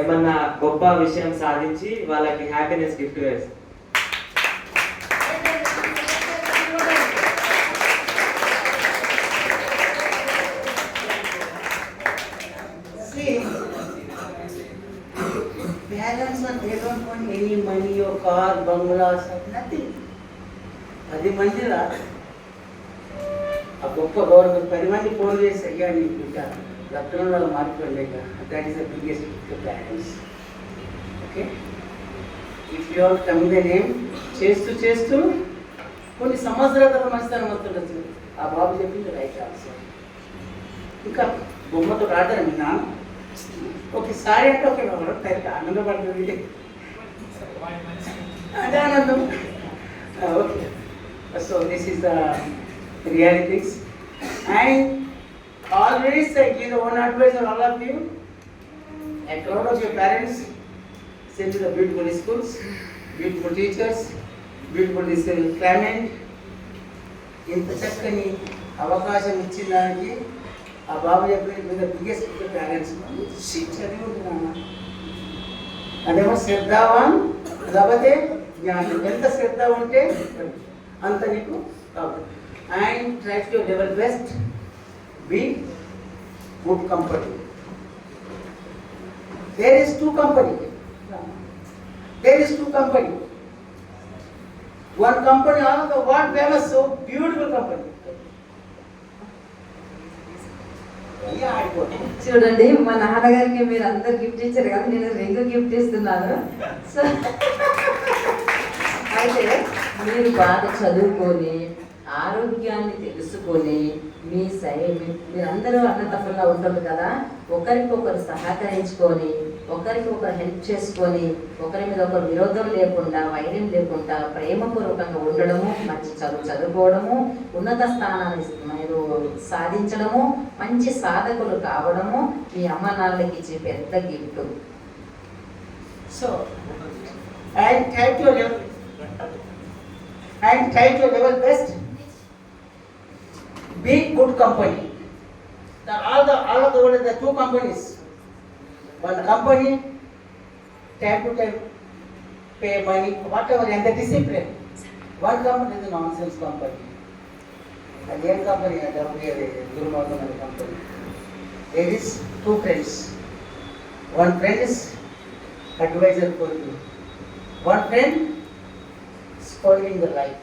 ఏమన్నా గొప్ప విషయం సాధించి వాళ్ళకి హ్యాపీనెస్ గిఫ్ట్ వేస్తారు. Parents are, they don't want any money or car, bungalows, nothing. 10 మందిలా ఆ గొప్ప గవర్నమెంట్ 10 మంది ఫోన్ చేసి అయ్యా నీ బిడ్డ లక్షణాలు మారిపోలేక, that is the biggest gift to parents. Okay, if you are coming the name చేస్తూ చేస్తూ కొన్ని సంవత్సరాల తర్వాత మంచితనం వస్తుండొచ్చు. ఆ బాబు చెప్పింది రైట్ ఆన్సర్. ఇంకా బొమ్మతో ఆడతారు మీ నాన్న. ఓకే సారీ అంటే ఓకే బాబు ఆనందం పడుతుంది, అదే ఆనందం. Okay, so this is the realities. And always I give the one advice to all of you: a crowd of your parents send to the beautiful schools, beautiful teachers, beautiful climate. ఇంత చక్కని అవకాశం ఇచ్చిన దానికి ఆ బాబు చెప్పిన biggest parents చదివి ఉంటున్నా. అదేమో శ్రద్ధావాన్ లేకపోతే జ్ఞానం. ఎంత శ్రద్ధ ఉంటే అంత నీకు కాబట్టి. And try to your level best, be good company. There is two company. One company, all of the world famous, so beautiful company. చూడండి, మా నాన్నగారికి మీరు అందరు గిఫ్ట్ ఇచ్చారు కదా, నేను రింగ్ గిఫ్ట్ ఇస్తున్నాను. సో అయితే మీరు బాగా చదువుకొని ఆరోగ్యాన్ని తెలుసుకొని మీరందరూ అన్నదమ్ములా ఉంటుంది కదా, ఒకరికొకరు సహకరించుకొని ఒకరికొకరు హెల్ప్ చేసుకొని ఒకరి మీద ఒకరు విరోధం లేకుండా వైర్యం లేకుండా ప్రేమపూర్వకంగా ఉండడము, మంచి చదువుకోవడము, ఉన్నత స్థానాన్ని మీరు సాధించడము, మంచి సాధకులు కావడము మీ అమ్మ నాన్నలకి ఇచ్చే పెద్ద gift. So and try to level best, be good company. All of the world, the two companies. One company time to time pay money, whatever, and the discipline. One company is a nonsense company. And the other company is a Guru company. There is two friends. One friend is advisor for you. One friend spoiling the life.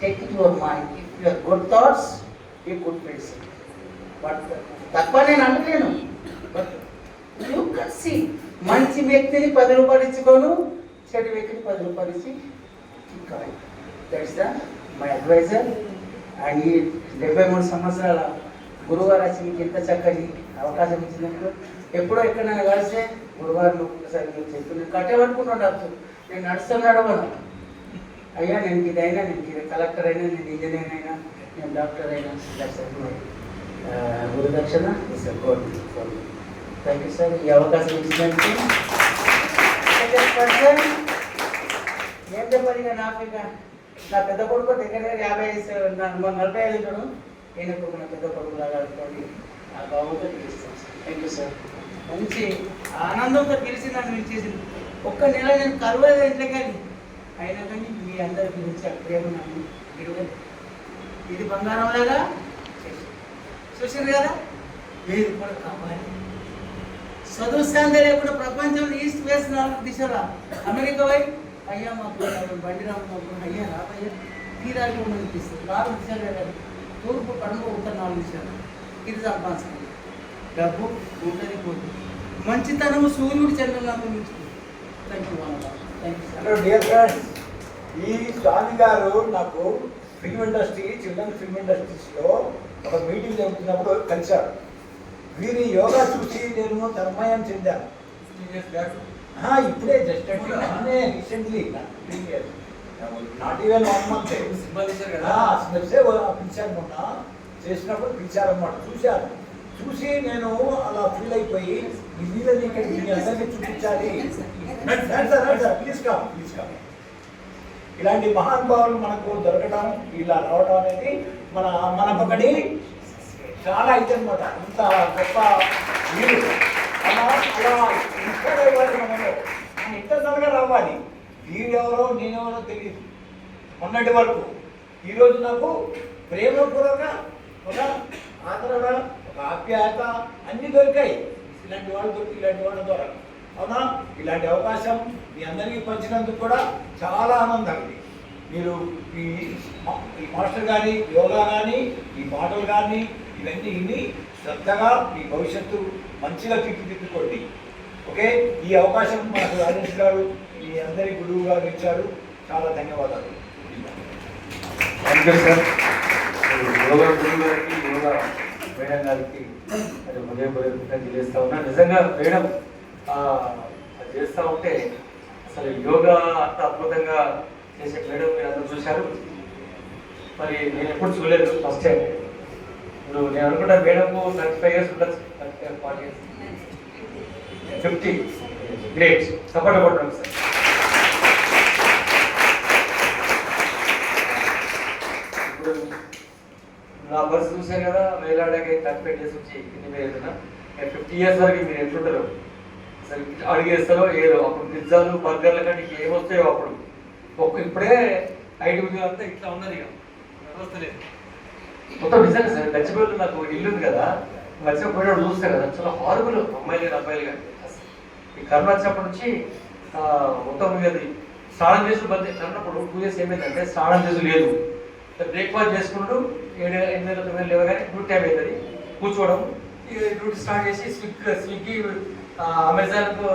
Take it to your mind. If you have good thoughts, be good friends. But తక్కువ నేను అంటలేను. But you can see. మంచి వ్యక్తిని 10 రూపాయలు ఇచ్చుకోను, చెడు వ్యక్తిని 10 రూపాయలు ఇచ్చి కాదు. That's the my adviser. And ఈ 73 సంవత్సరాల గురువారు వచ్చి మీకు ఎంత చక్కటి అవకాశం ఇచ్చినప్పుడు ఎప్పుడో ఎక్కడైనా కలిస్తే గురువారు ఒకసారి మీరు చెప్పి నేను కట్టేవనుకున్నాను డాక్టర్, నేను నడుస్తున్నాడు మనం అయ్యా, నేను ఇదైనా, నేను కలెక్టర్ అయినా, నేను ఇంజనీర్ అయినా, నేను డాక్టర్ అయినా, గురుదక్షిణ is god. Thank you sir, ఈ అవకాశం ఇచ్చినందుకు. ఏం చెప్పాలి ఇక నాకు, ఇక నా పెద్ద కొడుకు దగ్గర 45 ఉంటాడు, ఈయన కొడుకు నా పెద్ద కొడుకు లాగా అనుకోండి, ఆ భావంతో పిలుస్తాను సార్. Thank you sir. మంచి ఆనందంతో పిలిచి నన్ను పిలిచేసింది. ఒక్క నెల నేను కలవలేదు ఇంట్లో, కానీ అయినా కానీ మీ అందరి గురించి ఆ ప్రేమ నన్ను విలువలేదు. ఇది బంగారంలాగా చూసారు కదా, మీరు కూడా కావాలి. చదువు శాంతి లేకుండా ప్రపంచంలో ఈస్ట్ వెస్ట్ 4 దిశలా అమెరికా పోయి అయ్యా మాకు బండి రాము అయ్యా రాబయ్యా తీరాలి అనిపిస్తుంది. 4 దిశలు వెళ్ళాలి, తూర్పు కడుపు ఉత్తర 4 దిశలు. ఇది సంపాదించాలి. డబ్బు ఉండని పోతుంది, మంచితనము సూర్యుడు చంద్రులకు మించుతుంది. థ్యాంక్ యూ అన్న. Thank you sir. Hello dear friends, ఈ స్వామి గారు నాకు ఫిల్మ్ ఇండస్ట్రీ, చిల్డ్రన్ ఫిల్మ్ ఇండస్ట్రీస్లో ఒక మీటింగ్ జరుగుతున్నప్పుడు కలిశారు. వీరి యోగా చూసి నేను తన్మయం చెందాను. ఇప్పుడే just recently not even 1 month పిలిచారు, మొన్న చేసినప్పుడు పిలిచారన్నమాట. చూసి నేను అలా ఫీల్ అయిపోయి ఈ వీళ్ళని ఇక్కడ మీ అందరికీ చూపించాలి. Please come. ఇలాంటి మహానుభావులు మనకు దొరకడం, ఇలా రావడం అనేది మనకొకటి చాలా అయితే అనమాట. అంత గొప్ప వీరు అలా ఇన్స్పైర్ అవ్వాలి. మనలో ఇంటర్నల్గా రావాలి. వీరెవరో నేనెవరో తెలియదు మొన్నటి వరకు. ఈరోజు నాకు ప్రేమపూర్వక ఒక ఆదరణ, ఒక ఆప్యాయత అన్నీ దొరికాయి. ఇలాంటి వాళ్ళ ద్వారా. అవునా? ఇలాంటి అవకాశం మీ అందరికీ పంచినందుకు కూడా చాలా ఆనందం. ఇది మీరు ఈ మాస్టర్ కానీ, యోగా కానీ, ఈ మాటలు కానీ ఇవన్నీ ఇన్ని శ్రద్ధగా మీ భవిష్యత్తు మంచిగా తీర్చిదిద్దుకోండి. ఓకే, ఈ అవకాశం మనకు రాజేష్ గారు, మీ అందరి గురువు గారు ఇచ్చారు. చాలా ధన్యవాదాలు. Thank you sir. యోగా గురువు గారికి, యోగా మేడం గారికి హృదయపూర్వకంగా తెలియజేస్తా ఉన్నా. నిజంగా మేడం చేస్తూ ఉంటే అసలు యోగా అంత అద్భుతంగా చేసే మేడం మీరు అందరూ చూశారు. మరి నేను ఎప్పుడు చూడలేదు, ఫస్ట్ టైం. ఇప్పుడు నేను అనుకుంటా మేడంకు 35 years ఉండొచ్చు, 40 years, 50. గ్రేట్. సపోర్ట్ కొట్టడం సార్. ఇప్పుడు నా పరిస్థితి చూసాను కదా, వేలాడాక 35 years నుంచి కింది మీద 50 years వరకు మీరు ఎట్లుంటారు అసలు, అడిగేస్తారో ఏదో. అప్పుడు పిజ్జాలు బర్గర్ల కంటే ఏమొస్తాయో అప్పుడు. ఇప్పుడే 5 అంతా ఇట్లా ఉన్నది, ఇక వ్యవస్థ లేదు మొత్తం. నిజంగా సార్, గచ్చిబౌలిలో నాకు ఇల్లు ఉంది కదా, గచ్చిపోయినప్పుడు చూస్తే కదా చాలా హారబుల్, అమ్మాయిలు కానీ అబ్బాయిలు కానీ. ఈ కరోనా వచ్చినప్పటి నుంచి మొత్తం అది స్నానం చేసుడు బంద్ అన్నప్పుడు 2 years ఏమైందంటే స్నానం చేసు లేదు. బ్రేక్ఫాస్ట్ చేసుకుంటూ 7-8 లేవగానే డ్యూటీ టైం అవుతుంది, కూర్చోవడం, డ్యూటీ స్టార్ట్ చేసి స్విగ్గీ అమెజాన్కు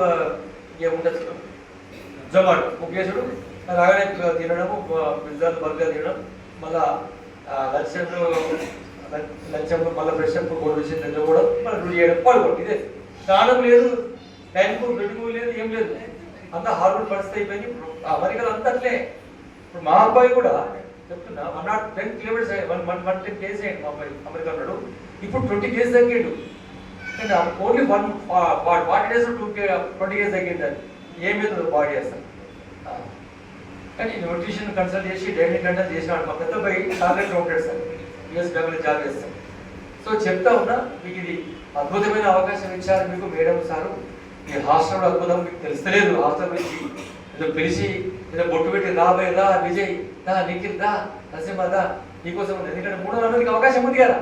ఏముంటుంది జొమాటో బుక్ చేసుడు, రాగానే తినడము, పిజ్జాలు బర్గర్ తినడం, మళ్ళీ లంచంలో మళ్ళీ ఫ్రెష్ అప్ గోల్డ్ విషయం తెచ్చుకోవడం, మళ్ళీ డ్యూటీ చేయడం, పడుకోండి. ఇదే స్నానం లేదు, టైంకు బెడ్కు లేదు, ఏం లేదు. అంతా హార్బర్ పరిస్థితి అయిపోయింది. అమెరికాలో అంతా అట్లే. ఇప్పుడు మా అబ్బాయి కూడా చెప్తున్నా 110 kilometers 110 kgs అయ్యింది మా అబ్బాయి, అమెరికా ఉన్నాడు. ఇప్పుడు 20 kgs తగ్గిండు. కానీ ఓన్లీ 40 days 20 kgs తగ్గింది. అది ఏమవుతుందో బాడీ చేస్తాను. కానీ న్యూట్రిషన్ కన్సల్ట్ చేసి డైలీ కంటెంట్ చేసినాడు. మా పెద్ద అబ్బాయి టార్గెట్లో ఉంటాడు సార్, USW జాబ్ చేస్తాం. సో చెప్తా ఉన్నా, మీకు ఇది అద్భుతమైన అవకాశం ఇచ్చారు మీకు మేడం సారు. ఈ హాస్టల్ అద్భుతం మీకు తెలుస్తలేదు. హాస్టల్ గురించి ఏదో పిలిచి ఏదో బొట్టు పెట్టి రాబోయే దా విజయ్ దా నిఖిల్ దా నరసింహ దా నీకోసం ఉంది. ఎందుకంటే 300 మందికి అవకాశం ఉంది కదా,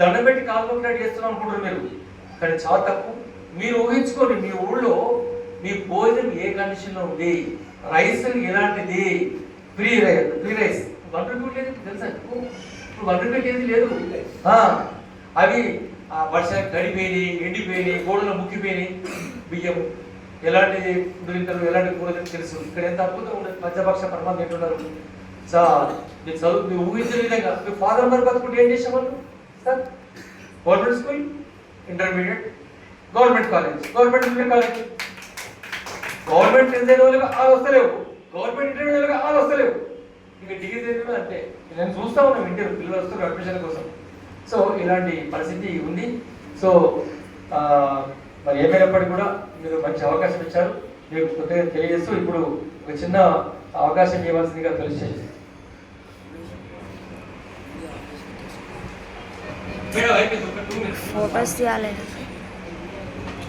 దండం పెట్టి కాలు కొట్టినట్టు చేస్తున్నాం అనుకుంటారు మీరు. కానీ చాలా తప్పు. మీరు ఊహించుకోండి, మీ ఊళ్ళో మీ భోజనం ఏ కండిషన్లో ఉంది, రైస్ ఎలాంటిది, ఫ్రీ రైస్ 1 రూపీ లేదు తెలుసా? ఇప్పుడు 1 రూపీ కేజీ లేదు. అవి వర్షానికి తడిపోయినాయి, ఎండిపోయినాయి, గోడలో ముక్కిపోయినాయి. బియ్యం ఎలాంటిది తింటారు, ఎలాంటి కూర తెలుసు. ఇక్కడ ఎంత అద్భుతంగా ఉండదు, పంచపక్ష పరమాత్మ తింటున్నారు. మీరు చదువు మీరు ఊహించిన విధంగా మీ ఫాదర్ మరి బతుకుంటే ఏం చేసేవాళ్ళు sir? Government school, intermediate, government college, government inter college, government చదివిన వాళ్ళకి ఆలు వస్తలేవు, గవర్నమెంట్ ఇంటర్వ్యూ వాళ్ళకి ఆలు వస్తలేవు. ఇక డిగ్రీ చదివిన అంటే నేను చూస్తా ఉన్నాం ఇంటర్ పిల్లలు వస్తారు అడ్మిషన్ కోసం. సో ఇలాంటి పరిస్థితి ఉంది. సో మరి ఏమైనప్పటికీ కూడా మీరు మంచి అవకాశం ఇచ్చారు. మీకు కొద్దిగా తెలియజేస్తూ ఇప్పుడు ఒక చిన్న అవకాశం ఇవ్వాల్సిందిగా తెలియజేసి ఫోటోస్ తీయాలి,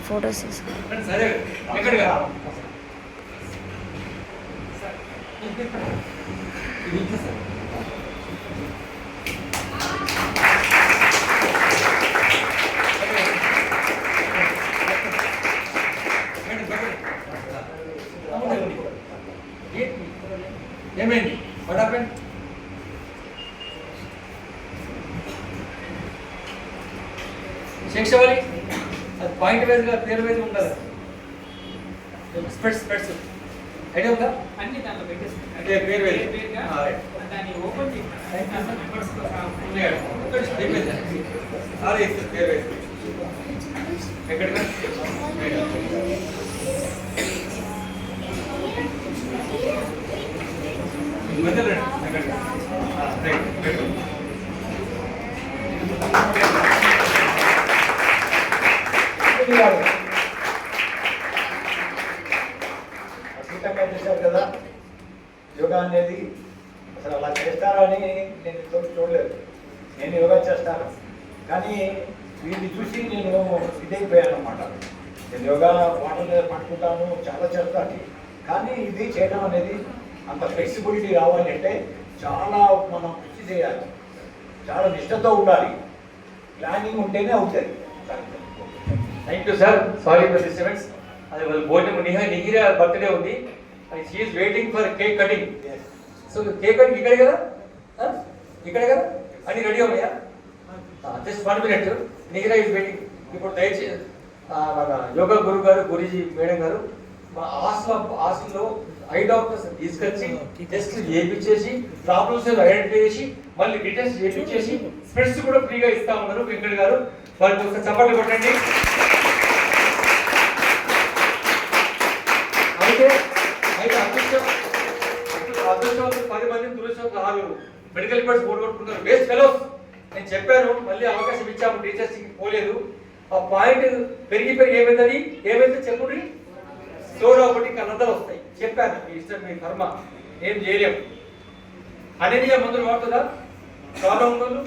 ఫోటోస్ తీసుకో. సరే ఎక్కడిగా ఏమైంది? What happened? శిక్ష వాలి అది పాయింట్ వైజ్గా పేరు వైజ్ ఉండాలి. స్పెట్స్ ఐడియా ఉందా? అన్ని దాంట్లో పెట్టేస్తాను. అంటే పేరు వైజ్ దాన్ని ఓపెన్ చేసి పేరు వైజ్ ఎక్కడికి మధ్యలో ఎక్కడికి అద్భుతంగా చేశారు కదా. యోగా అనేది అసలు అలా చేస్తారా అని నేను చూడలేదు. నేను యోగా చేస్తాను కానీ వీటిని చూసి నేను ఇదైపోయాను అనమాట. నేను యోగా వాటర్ మీద పట్టుకుంటాను, చాలా చేస్తాను. కానీ ఇది చేయడం అనేది అంత ఫ్లెక్సిబిలిటీ రావాలి అంటే చాలా మనం కృషి చేయాలి, చాలా నిష్ఠతో ఉండాలి, ప్లానింగ్ ఉంటేనే అవుతుంది. Thank you sir. Sorry for disturbance. అది వాళ్ళ భోజనం నిహిరా బర్త్డే ఉంది. She is waiting for cake cutting. So cake cutting ఇక్కడే కదా, ఇక్కడే కదా, అన్ని రెడీ ఉన్నాయా? Just 1 minute. Nihira is waiting. ఇప్పుడు దయచేసి మన యోగా గురువు గారు, గురుజీ మేడం గారు మా హాస్టల్లో ఐ డాక్టర్స్ తీసుకొచ్చి టెస్ట్ చేయించేసి ప్రాబ్లమ్స్ ఐడెంటిఫై చేసి మళ్ళీ డిటెస్ట్ చేయించేసి స్పెట్స్ కూడా ఫ్రీగా ఇస్తా ఉన్నారు వెంకట్ గారు. వాళ్ళకి ఒకసారి చప్పట్లు కొట్టండి. అయితే అదృష్టవంతులు 10 మంది, దురదృష్టవంతులు 6 మెడికల్ ఎక్స్పర్ట్స్ ఓటు కొట్టుకుంటారు. Waste fellows. నేను చెప్పాను, మళ్ళీ అవకాశం ఇచ్చాము, టీచర్స్ పోలేదు. ఆ పాయింట్ పెరిగి ఏమైతే చెప్పుండి సోడా ఒకటి కన్నద్దలు వస్తాయి. చెప్పాను, మీ ఇష్టం, మీ కర్మ, ఏం చేయలేము. అనేనియా మందులు వాడుతుందా? చాలా మందులు